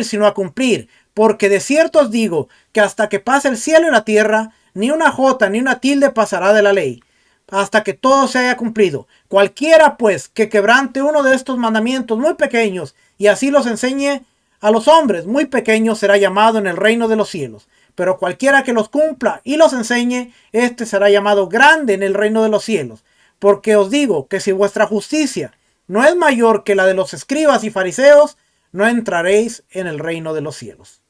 sino a cumplir. Porque de cierto os digo que hasta que pase el cielo y la tierra, ni una jota ni una tilde pasará de la ley, hasta que todo se haya cumplido. Cualquiera pues que quebrante uno de estos mandamientos muy pequeños y así los enseñe a los hombres muy pequeños será llamado en el reino de los cielos. Pero cualquiera que los cumpla y los enseñe, este será llamado grande en el reino de los cielos. Porque os digo que si vuestra justicia no es mayor que la de los escribas y fariseos, no entraréis en el reino de los cielos.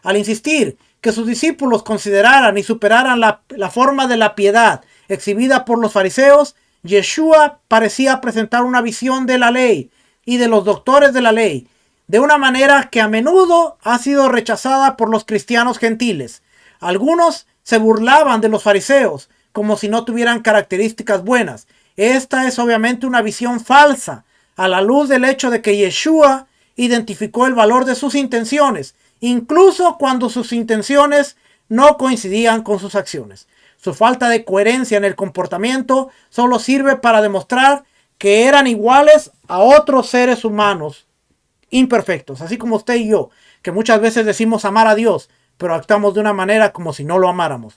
Al insistir que sus discípulos consideraran y superaran la forma de la piedad exhibida por los fariseos, Yeshua parecía presentar una visión de la ley y de los doctores de la ley, de una manera que a menudo ha sido rechazada por los cristianos gentiles. Algunos se burlaban de los fariseos como si no tuvieran características buenas. Esta es obviamente una visión falsa a la luz del hecho de que Yeshua identificó el valor de sus intenciones, incluso cuando sus intenciones no coincidían con sus acciones. Su falta de coherencia en el comportamiento solo sirve para demostrar que eran iguales a otros seres humanos imperfectos, así como usted y yo, que muchas veces decimos amar a Dios, pero actuamos de una manera como si no lo amáramos.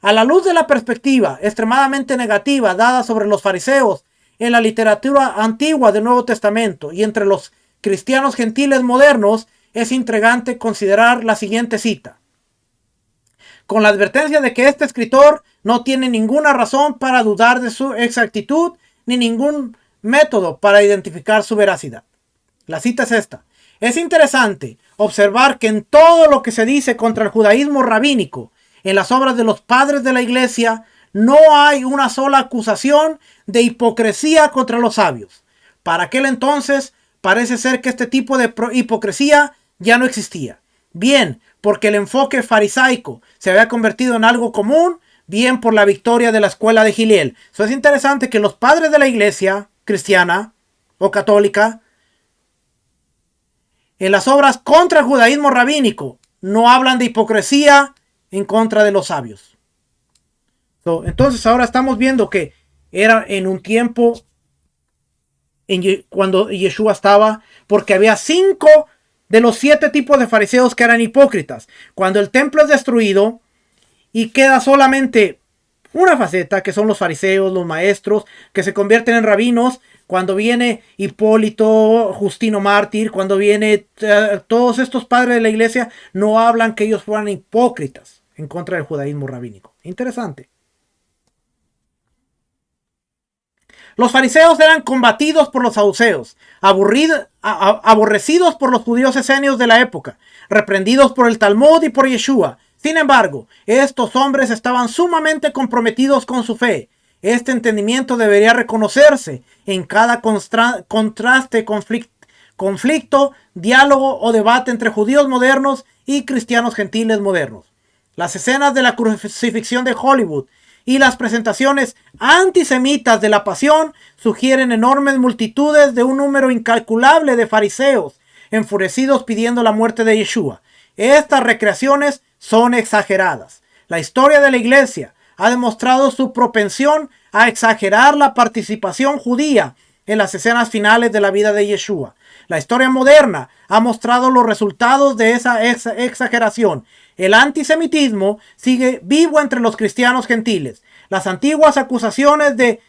A la luz de la perspectiva extremadamente negativa dada sobre los fariseos en la literatura antigua del Nuevo Testamento y entre los cristianos gentiles modernos, es intrigante considerar la siguiente cita. con la advertencia de que este escritor no tiene ninguna razón para dudar de su exactitud ni ningún método para identificar su veracidad. La cita es esta. Es interesante observar que en todo lo que se dice contra el judaísmo rabínico, en las obras de los padres de la iglesia, no hay una sola acusación de hipocresía contra los sabios. Para aquel entonces, parece ser que este tipo de hipocresía ya no existía. Bien, porque el enfoque farisaico se había convertido en algo común, bien por la victoria de la escuela de Hillel. Eso es interesante que los padres de la iglesia cristiana o católica, en las obras contra el judaísmo rabínico, no hablan de hipocresía en contra de los sabios. Entonces ahora estamos viendo que era en un tiempo cuando Yeshua estaba, porque había 5 de los 7 tipos de fariseos que eran hipócritas. Cuando el templo es destruido y queda solamente una faceta, que son los fariseos, los maestros, que se convierten en rabinos, cuando viene Hipólito, Justino Mártir, cuando viene todos estos padres de la iglesia, no hablan que ellos fueran hipócritas en contra del judaísmo rabínico. Interesante. Los fariseos eran combatidos por los saduceos, aborrecidos por los judíos esenios de la época, reprendidos por el Talmud y por Yeshua. Sin embargo, estos hombres estaban sumamente comprometidos con su fe. Este entendimiento debería reconocerse en cada contraste, conflicto, diálogo o debate entre judíos modernos y cristianos gentiles modernos. Las escenas de la crucifixión de Hollywood y las presentaciones antisemitas de la pasión sugieren enormes multitudes de un número incalculable de fariseos enfurecidos pidiendo la muerte de Yeshua. Estas recreaciones son exageradas. La historia de la iglesia ha demostrado su propensión a exagerar la participación judía en las escenas finales de la vida de Yeshua. La historia moderna ha mostrado los resultados de esa exageración. El antisemitismo sigue vivo entre los cristianos gentiles. Las antiguas acusaciones de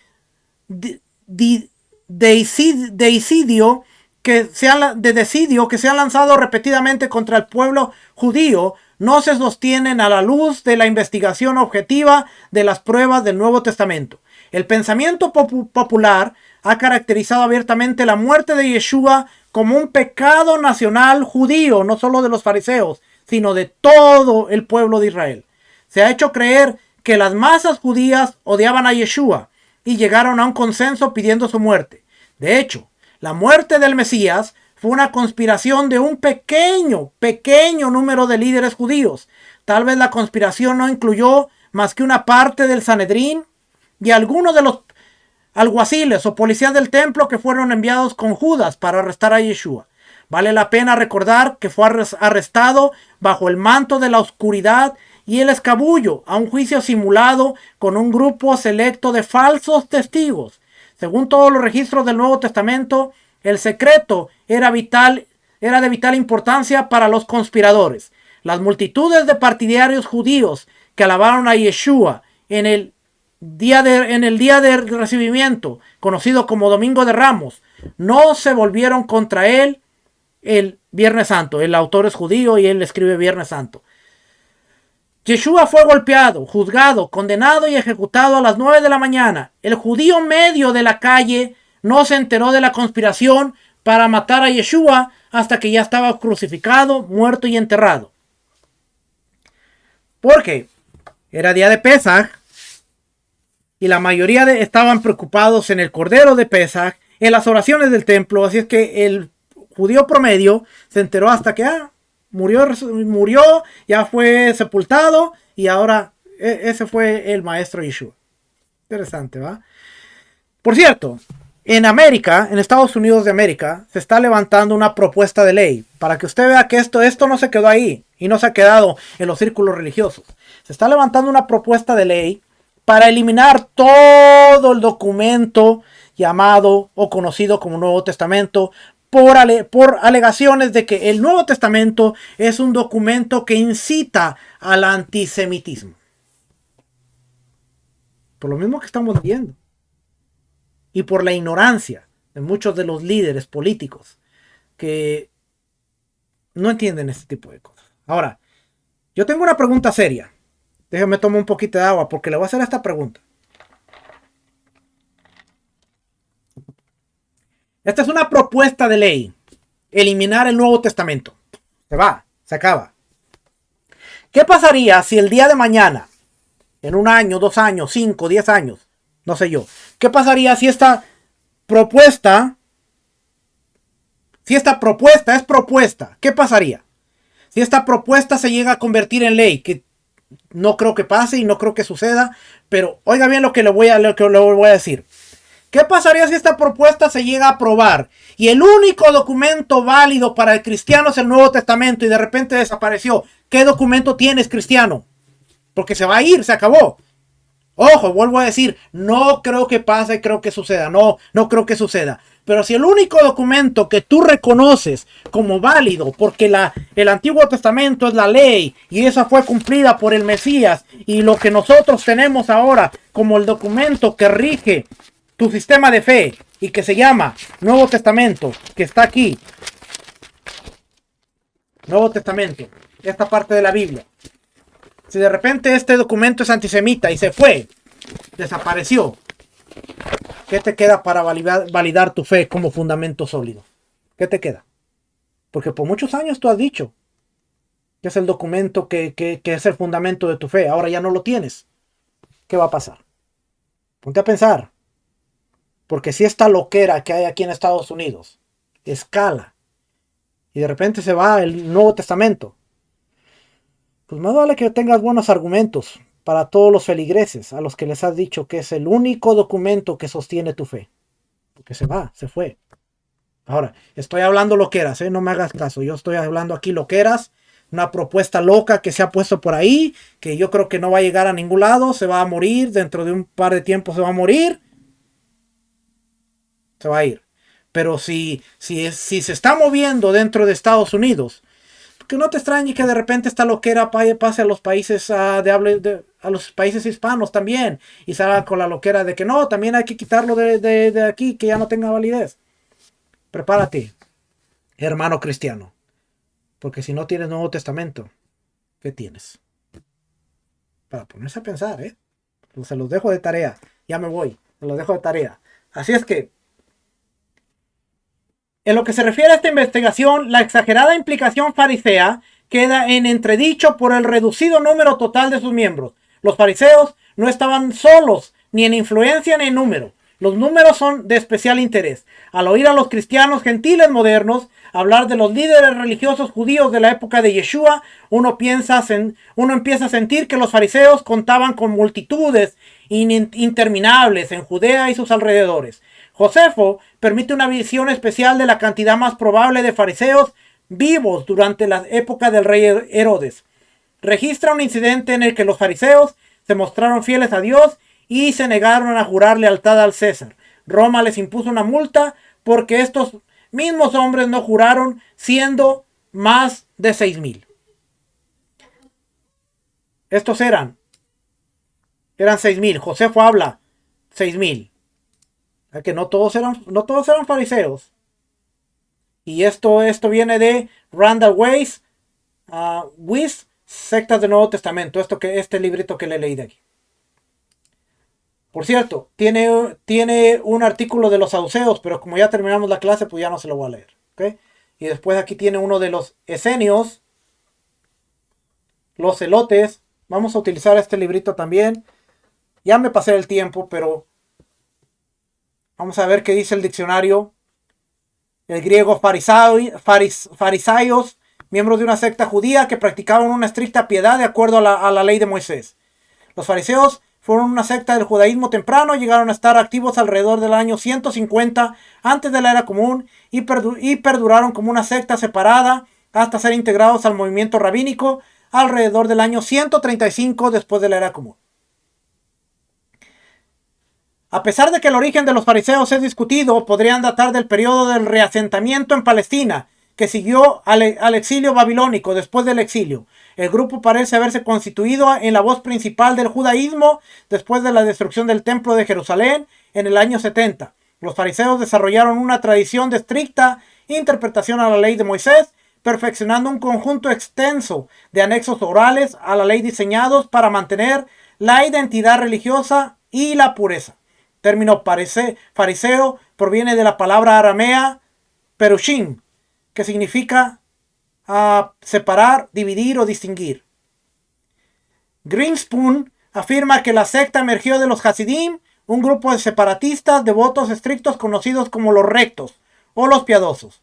desidio que se han lanzado repetidamente contra el pueblo judío no se sostienen a la luz de la investigación objetiva de las pruebas del Nuevo Testamento. El pensamiento popular ha caracterizado abiertamente la muerte de Yeshua como un pecado nacional judío, no solo de los fariseos, sino de todo el pueblo de Israel. Se ha hecho creer que las masas judías odiaban a Yeshua y llegaron a un consenso pidiendo su muerte. De hecho, la muerte del Mesías fue una conspiración de un pequeño número de líderes judíos. Tal vez la conspiración no incluyó más que una parte del Sanedrín y algunos de los alguaciles o policías del templo que fueron enviados con Judas para arrestar a Yeshua. Vale la pena recordar que fue arrestado bajo el manto de la oscuridad y el escabullo a un juicio simulado con un grupo selecto de falsos testigos. Según todos los registros del Nuevo Testamento, el secreto era de vital importancia para los conspiradores. Las multitudes de partidarios judíos que alabaron a Yeshua en el día de recibimiento, conocido como Domingo de Ramos, no se volvieron contra él el Viernes Santo. El autor es judío y él escribe Viernes Santo. Yeshua fue golpeado, juzgado, condenado y ejecutado a las 9 de la mañana. El judío medio de la calle no se enteró de la conspiración para matar a Yeshua hasta que ya estaba crucificado, muerto y enterrado. Porque era día de Pesaj y la mayoría estaban preocupados en el Cordero de Pesaj, en las oraciones del templo. Así es que el judío promedio se enteró hasta que murió, ya fue sepultado y ahora ese fue el maestro Yeshua. Interesante, ¿va? Por cierto, en América, en Estados Unidos de América, se está levantando una propuesta de ley para que usted vea que esto no se quedó ahí y no se ha quedado en los círculos religiosos. Se está levantando una propuesta de ley para eliminar todo el documento llamado o conocido como Nuevo Testamento por alegaciones de que el Nuevo Testamento es un documento que incita al antisemitismo. Por lo mismo que estamos viendo. Y por la ignorancia de muchos de los líderes políticos que no entienden este tipo de cosas. Ahora, yo tengo una pregunta seria. Déjame tomar un poquito de agua porque le voy a hacer esta pregunta. Esta es una propuesta de ley. Eliminar el Nuevo Testamento. Se va, se acaba. ¿Qué pasaría si el día de mañana, en 1 año, 2 años, 5, 10 años, no sé yo, qué pasaría si esta propuesta es propuesta? ¿Qué pasaría? Si esta propuesta se llega a convertir en ley, que no creo que pase y no creo que suceda, pero oiga bien lo que le voy a decir. ¿Qué pasaría si esta propuesta se llega a aprobar y el único documento válido para el cristiano es el Nuevo Testamento y de repente desapareció? ¿Qué documento tienes, cristiano? Porque se va a ir, se acabó. Ojo, vuelvo a decir, no creo que pase, creo que suceda. No creo que suceda. Pero si el único documento que tú reconoces como válido, porque el Antiguo Testamento es la ley y esa fue cumplida por el Mesías, y lo que nosotros tenemos ahora como el documento que rige tu sistema de fe y que se llama Nuevo Testamento, que está aquí. Nuevo Testamento, esta parte de la Biblia. Si de repente este documento es antisemita y se fue, desapareció, ¿qué te queda para validar tu fe como fundamento sólido? ¿Qué te queda? Porque por muchos años tú has dicho que es el documento que es el fundamento de tu fe. Ahora ya no lo tienes. ¿Qué va a pasar? Ponte a pensar. Porque si esta loquera que hay aquí en Estados Unidos escala y de repente se va el Nuevo Testamento, pues más vale que tengas buenos argumentos para todos los feligreses a los que les has dicho que es el único documento que sostiene tu fe. Porque se va, se fue. Ahora, estoy hablando loqueras, no me hagas caso. Yo estoy hablando aquí loqueras, una propuesta loca que se ha puesto por ahí, que yo creo que no va a llegar a ningún lado, se va a morir, dentro de un par de tiempo se va a morir. Se va a ir. Pero si se está moviendo dentro de Estados Unidos, que no te extrañe que de repente esta loquera pase a los países a los países hispanos también y salga con la loquera de que no, también hay que quitarlo de aquí, que ya no tenga validez. Prepárate, hermano cristiano, porque si no tienes Nuevo Testamento, ¿qué tienes? Para ponerse a pensar, pues se los dejo de tarea. Ya me voy, se los dejo de tarea. Así es que en lo que se refiere a esta investigación, la exagerada implicación farisea queda en entredicho por el reducido número total de sus miembros. Los fariseos no estaban solos, ni en influencia ni en número. Los números son de especial interés. Al oír a los cristianos gentiles modernos hablar de los líderes religiosos judíos de la época de Yeshua, uno empieza a sentir que los fariseos contaban con multitudes interminables en Judea y sus alrededores. Josefo permite una visión especial de la cantidad más probable de fariseos vivos durante la época del rey Herodes. Registra un incidente en el que los fariseos se mostraron fieles a Dios y se negaron a jurar lealtad al César. Roma les impuso una multa porque estos mismos hombres no juraron, siendo más de 6,000. Estos eran 6,000. Josefo habla 6,000. Que no todos eran fariseos. Y esto viene de Randall Weiss, Sectas del Nuevo Testamento. Este librito que le leí de aquí. Por cierto, tiene un artículo de los saduceos, pero como ya terminamos la clase, pues ya no se lo voy a leer. ¿Okay? Y después aquí tiene uno de los esenios, los celotes. Vamos a utilizar este librito también. Ya me pasé el tiempo, pero vamos a ver qué dice el diccionario. El griego farisaios, miembros de una secta judía que practicaban una estricta piedad de acuerdo a la ley de Moisés. Los fariseos fueron una secta del judaísmo temprano, llegaron a estar activos alrededor del año 150 antes de la era común y perduraron como una secta separada hasta ser integrados al movimiento rabínico alrededor del año 135 después de la era común. A pesar de que el origen de los fariseos es discutido, podrían datar del periodo del reasentamiento en Palestina, que siguió al exilio babilónico. Después del exilio, el grupo parece haberse constituido en la voz principal del judaísmo después de la destrucción del templo de Jerusalén en el año 70. Los fariseos desarrollaron una tradición de estricta interpretación a la ley de Moisés, perfeccionando un conjunto extenso de anexos orales a la ley diseñados para mantener la identidad religiosa y la pureza. El término fariseo proviene de la palabra aramea perushim, que significa separar, dividir o distinguir. Greenspoon afirma que la secta emergió de los Hasidim, un grupo de separatistas devotos estrictos conocidos como los rectos o los piadosos.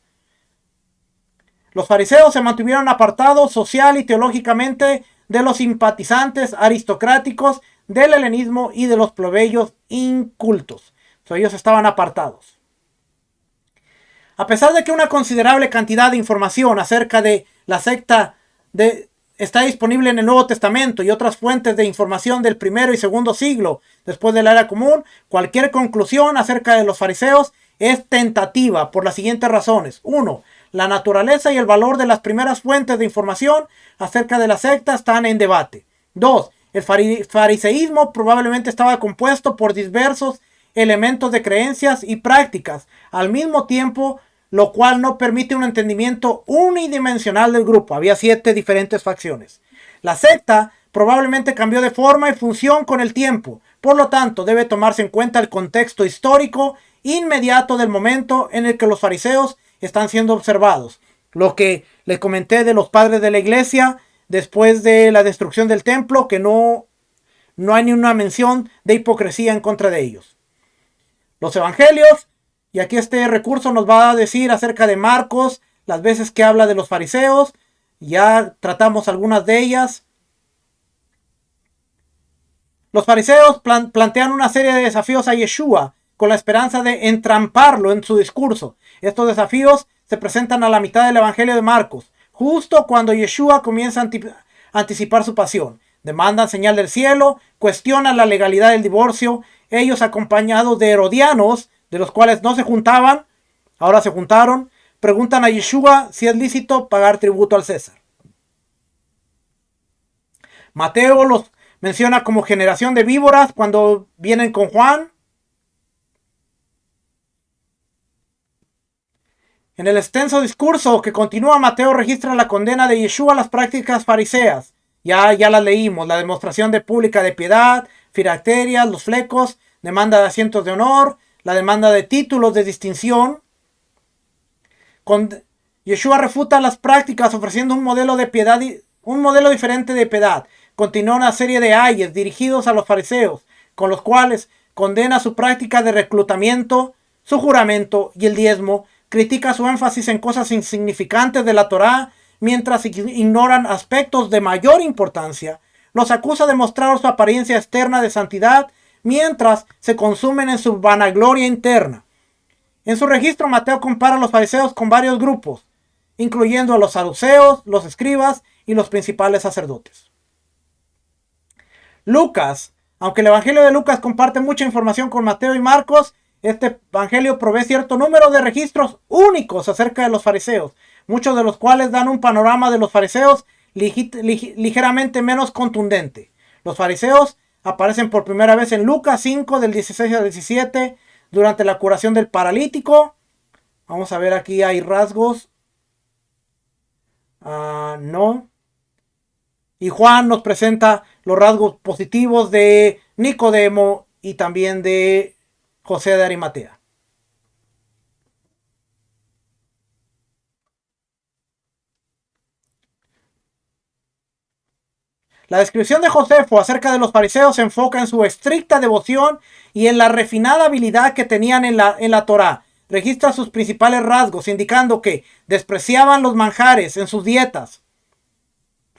Los fariseos se mantuvieron apartados social y teológicamente de los simpatizantes aristocráticos del helenismo y de los plebeyos incultos. Ellos estaban apartados. A pesar de que una considerable cantidad de información acerca de la secta está disponible en el Nuevo Testamento y otras fuentes de información del primero y segundo siglo después de la Era Común, cualquier conclusión acerca de los fariseos es tentativa por las siguientes razones. 1. La naturaleza y el valor de las primeras fuentes de información acerca de la secta están en debate. 2. El fariseísmo probablemente estaba compuesto por diversos elementos de creencias y prácticas al mismo tiempo, lo cual no permite un entendimiento unidimensional del grupo. Había 7 diferentes facciones. La secta probablemente cambió de forma y función con el tiempo. Por lo tanto, debe tomarse en cuenta el contexto histórico inmediato del momento en el que los fariseos están siendo observados. Lo que les comenté de los padres de la iglesia después de la destrucción del templo, que no hay ni una mención de hipocresía en contra de ellos. Los evangelios, y aquí este recurso nos va a decir acerca de Marcos, las veces que habla de los fariseos, ya tratamos algunas de ellas. Los fariseos plantean una serie de desafíos a Yeshua con la esperanza de entramparlo en su discurso. Estos desafíos se presentan a la mitad del Evangelio de Marcos, justo cuando Yeshua comienza a anticipar su pasión. Demandan señal del cielo, cuestionan la legalidad del divorcio. Ellos, acompañados de herodianos, de los cuales no se juntaban, ahora se juntaron, preguntan a Yeshua si es lícito pagar tributo al César. Mateo los menciona como generación de víboras cuando vienen con Juan. En el extenso discurso que continúa, Mateo registra la condena de Yeshua a las prácticas fariseas. Ya las leímos, la demostración pública de piedad, filacterias, los flecos, demanda de asientos de honor, la demanda de títulos de distinción. Yeshua refuta las prácticas ofreciendo un modelo de piedad, un modelo diferente de piedad. Continúa una serie de ayes dirigidos a los fariseos, con los cuales condena su práctica de reclutamiento, su juramento y el diezmo. Critica su énfasis en cosas insignificantes de la Torá, mientras ignoran aspectos de mayor importancia. Los acusa de mostrar su apariencia externa de santidad, mientras se consumen en su vanagloria interna. En su registro, Mateo compara a los fariseos con varios grupos, incluyendo a los saduceos, los escribas y los principales sacerdotes. Lucas, aunque el Evangelio de Lucas comparte mucha información con Mateo y Marcos, este Evangelio provee cierto número de registros únicos acerca de los fariseos, muchos de los cuales dan un panorama de los fariseos ligeramente menos contundente. Los fariseos aparecen por primera vez en Lucas 5, del 16 al 17, durante la curación del paralítico. Vamos a ver, aquí hay rasgos. No. Y Juan nos presenta los rasgos positivos de Nicodemo y también de José de Arimatea. La descripción de Josefo acerca de los fariseos se enfoca en su estricta devoción y en la refinada habilidad que tenían en la Torá. Registra sus principales rasgos, indicando que despreciaban los manjares en sus dietas.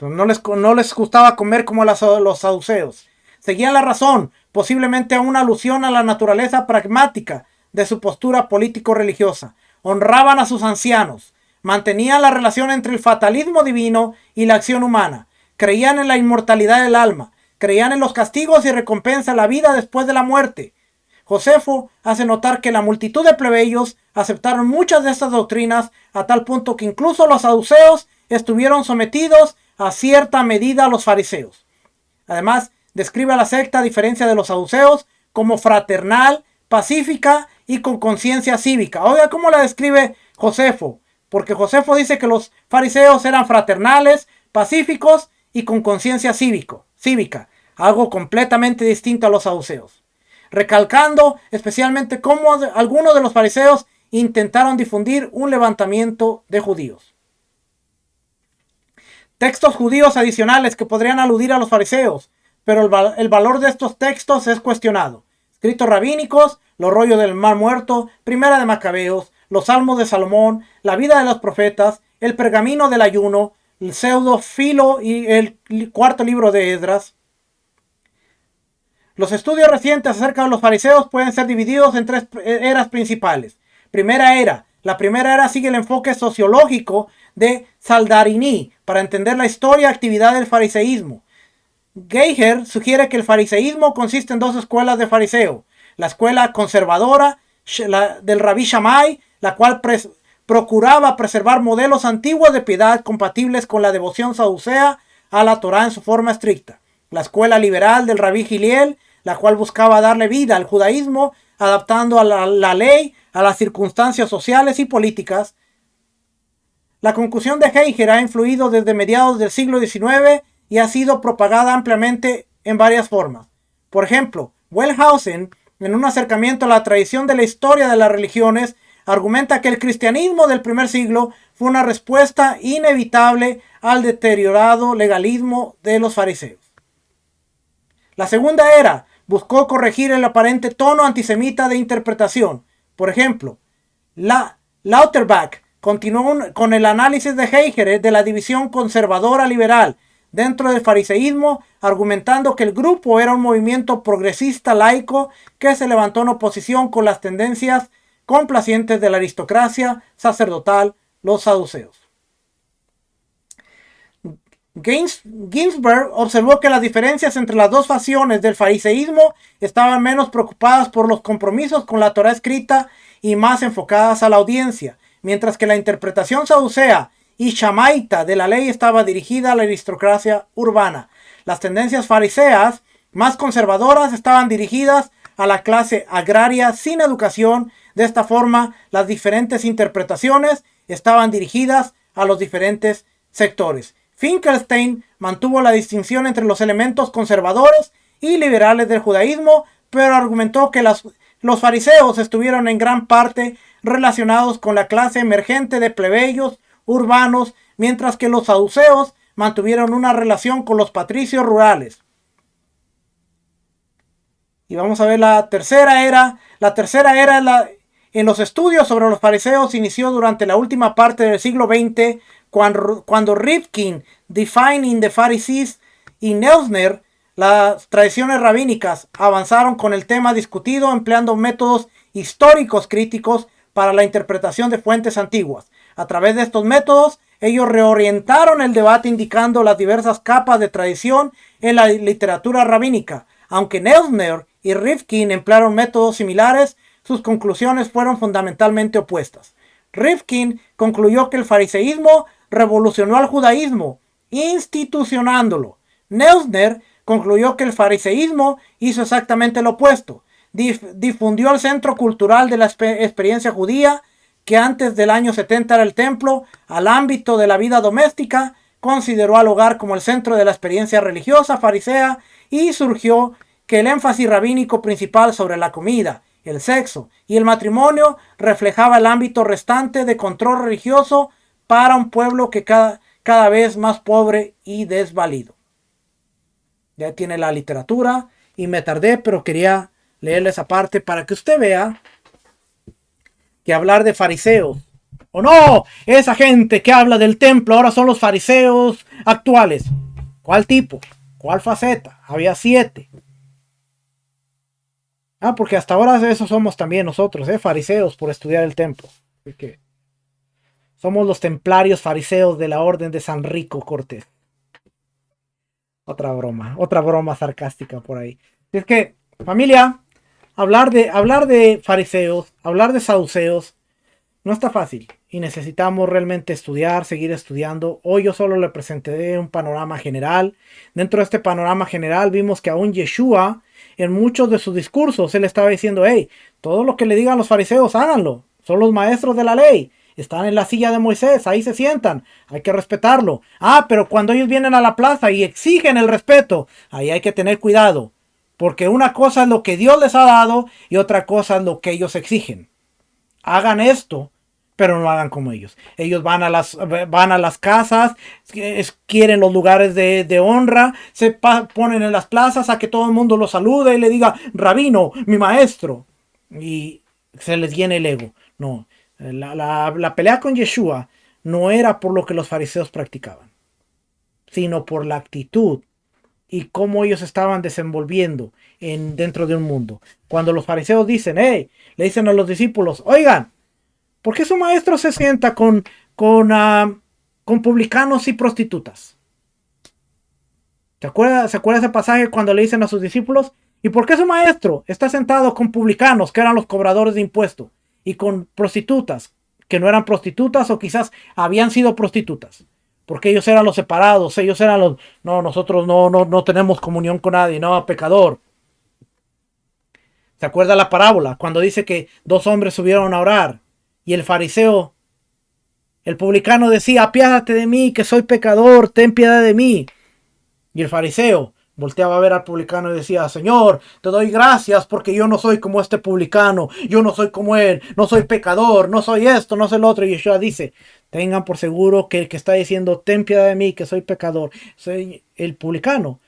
No les gustaba comer como los saduceos. Seguían la razón, posiblemente a una alusión a la naturaleza pragmática de su postura político-religiosa. Honraban a sus ancianos. Mantenían la relación entre el fatalismo divino y la acción humana. Creían en la inmortalidad del alma. Creían en los castigos y recompensa, la vida después de la muerte. Josefo hace notar que la multitud de plebeyos aceptaron muchas de estas doctrinas a tal punto que incluso los saduceos estuvieron sometidos a cierta medida a los fariseos. Además, describe a la secta, a diferencia de los saduceos, como fraternal, pacífica y con conciencia cívica. Oiga cómo la describe Josefo. porque Josefo dice que los fariseos eran fraternales, pacíficos y con conciencia cívica, algo completamente distinto a los saduceos, recalcando especialmente cómo algunos de los fariseos intentaron difundir un levantamiento de judíos. Textos judíos adicionales que podrían aludir a los fariseos, pero el valor de estos textos es cuestionado. Escritos rabínicos, los rollos del Mar Muerto, Primera de Macabeos, los Salmos de Salomón, la vida de los profetas, el pergamino del ayuno, el pseudo Filo y el cuarto libro de Esdras. Los estudios recientes acerca de los fariseos pueden ser divididos en tres eras principales. Primera era. La primera era sigue el enfoque sociológico de Saldarini para entender la historia y actividad del fariseísmo. Geiger sugiere que el fariseísmo consiste en dos escuelas de fariseo. La escuela conservadora del Rabí Shammai, la cual procuraba preservar modelos antiguos de piedad compatibles con la devoción saducea a la Torá en su forma estricta. La escuela liberal del Rabí Hillel, la cual buscaba darle vida al judaísmo, adaptando a la ley a las circunstancias sociales y políticas. La conclusión de Geiger ha influido desde mediados del siglo XIX y ha sido propagada ampliamente en varias formas. Por ejemplo, Wellhausen, en un acercamiento a la tradición de la historia de las religiones, argumenta que el cristianismo del primer siglo fue una respuesta inevitable al deteriorado legalismo de los fariseos. La segunda era buscó corregir el aparente tono antisemita de interpretación. Por ejemplo, Lauterbach continuó con el análisis de Geiger de la división conservadora-liberal dentro del fariseísmo, argumentando que el grupo era un movimiento progresista laico que se levantó en oposición con las tendencias complacientes de la aristocracia sacerdotal, los saduceos. Ginsberg observó que las diferencias entre las dos facciones del fariseísmo estaban menos preocupadas por los compromisos con la Torá escrita y más enfocadas a la audiencia, mientras que la interpretación saducea y shamaita de la ley estaba dirigida a la aristocracia urbana. Las tendencias fariseas más conservadoras estaban dirigidas a la clase agraria sin educación. De esta forma, las diferentes interpretaciones estaban dirigidas a los diferentes sectores. Finkelstein mantuvo la distinción entre los elementos conservadores y liberales del judaísmo, pero argumentó que los fariseos estuvieron en gran parte relacionados con la clase emergente de plebeyos urbanos, mientras que los saduceos mantuvieron una relación con los patricios rurales. Y vamos a ver la tercera era. La tercera era en los estudios sobre los fariseos inició durante la última parte del siglo XX, cuando Rifkin, Defining the Pharisees, y Neusner, las tradiciones rabínicas, avanzaron con el tema discutido empleando métodos históricos críticos para la interpretación de fuentes antiguas. A través de estos métodos, ellos reorientaron el debate indicando las diversas capas de tradición en la literatura rabínica. Aunque Neusner y Rifkin emplearon métodos similares, sus conclusiones fueron fundamentalmente opuestas. Rifkin concluyó que el fariseísmo revolucionó al judaísmo, institucionándolo. Neusner concluyó que el fariseísmo hizo exactamente lo opuesto. Difundió el centro cultural de la experiencia judía, que antes del año 70 era el templo, al ámbito de la vida doméstica, consideró al hogar como el centro de la experiencia religiosa farisea y surgió que el énfasis rabínico principal sobre la comida, el sexo y el matrimonio reflejaba el ámbito restante de control religioso para un pueblo que cada vez más pobre y desvalido. Ya tiene la literatura y me tardé, pero quería leerle esa parte para que usted vea que hablar de fariseos, o no, esa gente que habla del templo ahora son los fariseos actuales. ¿Cuál tipo? ¿Cuál faceta? Había 7. Porque hasta ahora eso somos también nosotros, fariseos por estudiar el templo. Porque somos los templarios fariseos de la orden de San Rico Cortés. Otra broma sarcástica por ahí. Es que, familia, hablar de fariseos, hablar de saduceos, no está fácil. Y necesitamos realmente estudiar, seguir estudiando. Hoy yo solo le presenté un panorama general. Dentro de este panorama general vimos que aún Yeshua, en muchos de sus discursos, él estaba diciendo, hey, todo lo que le digan los fariseos, háganlo. Son los maestros de la ley. Están en la silla de Moisés, ahí se sientan, hay que respetarlo. Ah, pero cuando ellos vienen a la plaza y exigen el respeto, ahí hay que tener cuidado. Porque una cosa es lo que Dios les ha dado y otra cosa es lo que ellos exigen. Hagan esto, pero no hagan como ellos. Ellos van a las casas, quieren los lugares de honra, ponen en las plazas a que todo el mundo los salude y le diga, rabino, mi maestro. Y se les llena el ego. No, la pelea con Yeshua no era por lo que los fariseos practicaban, sino por la actitud y cómo ellos estaban desenvolviendo dentro de un mundo. Cuando los fariseos dicen, hey, le dicen a los discípulos, oigan, ¿por qué su maestro se sienta con publicanos y prostitutas? ¿Se acuerda ese pasaje cuando le dicen a sus discípulos? ¿Y por qué su maestro está sentado con publicanos, que eran los cobradores de impuestos, y con prostitutas, que no eran prostitutas o quizás habían sido prostitutas? Porque ellos eran los separados, ellos eran los... No, nosotros no tenemos comunión con nadie, no, pecador. ¿Se acuerda la parábola? Cuando dice que dos hombres subieron a orar y el fariseo, el publicano decía, apiádate de mí, que soy pecador, ten piedad de mí. Y el fariseo volteaba a ver al publicano y decía, Señor, te doy gracias porque yo no soy como este publicano, yo no soy como él, no soy pecador, no soy esto, no soy lo otro. Y Yeshua dice, tengan por seguro que el que está diciendo, ten piedad de mí, que soy pecador, soy el publicano,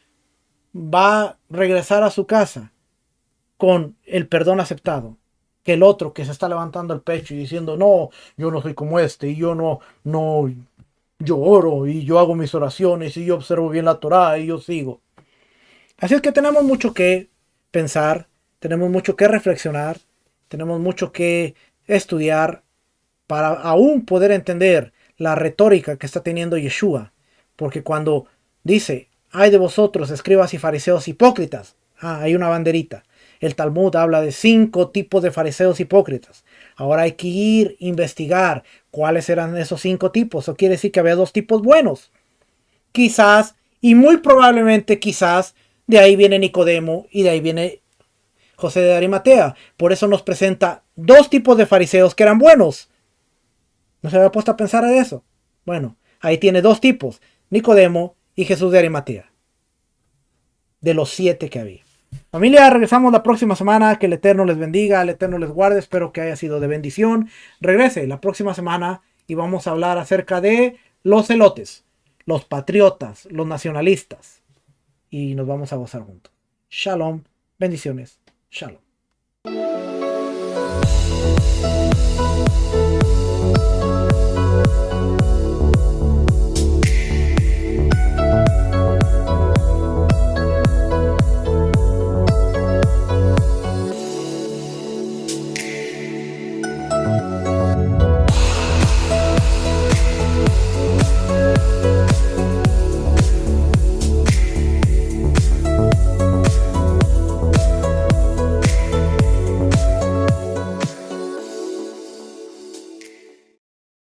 va a regresar a su casa con el perdón aceptado, que el otro que se está levantando el pecho y diciendo, no, yo no soy como este, y yo no, yo oro, y yo hago mis oraciones, y yo observo bien la Torá, y yo sigo. Así es que tenemos mucho que pensar, tenemos mucho que reflexionar, tenemos mucho que estudiar para aún poder entender la retórica que está teniendo Yeshua. Porque cuando dice, ay de vosotros, escribas y fariseos hipócritas, hay una banderita. El Talmud habla de 5 tipos de fariseos hipócritas. Ahora hay que ir a investigar cuáles eran esos 5 tipos. Eso quiere decir que había 2 tipos buenos. Quizás, y muy probablemente quizás, de ahí viene Nicodemo y de ahí viene José de Arimatea. Por eso nos presenta 2 tipos de fariseos que eran buenos. ¿No se había puesto a pensar en eso? Bueno, ahí tiene 2 tipos. Nicodemo y Jesús de Arimatea. De los 7 que había. Familia, regresamos la próxima semana. Que el Eterno les bendiga, el Eterno les guarde. Espero que haya sido de bendición. Regrese la próxima semana y vamos a hablar acerca de los celotes, los patriotas, los nacionalistas. Y nos vamos a gozar juntos. Shalom, bendiciones, shalom.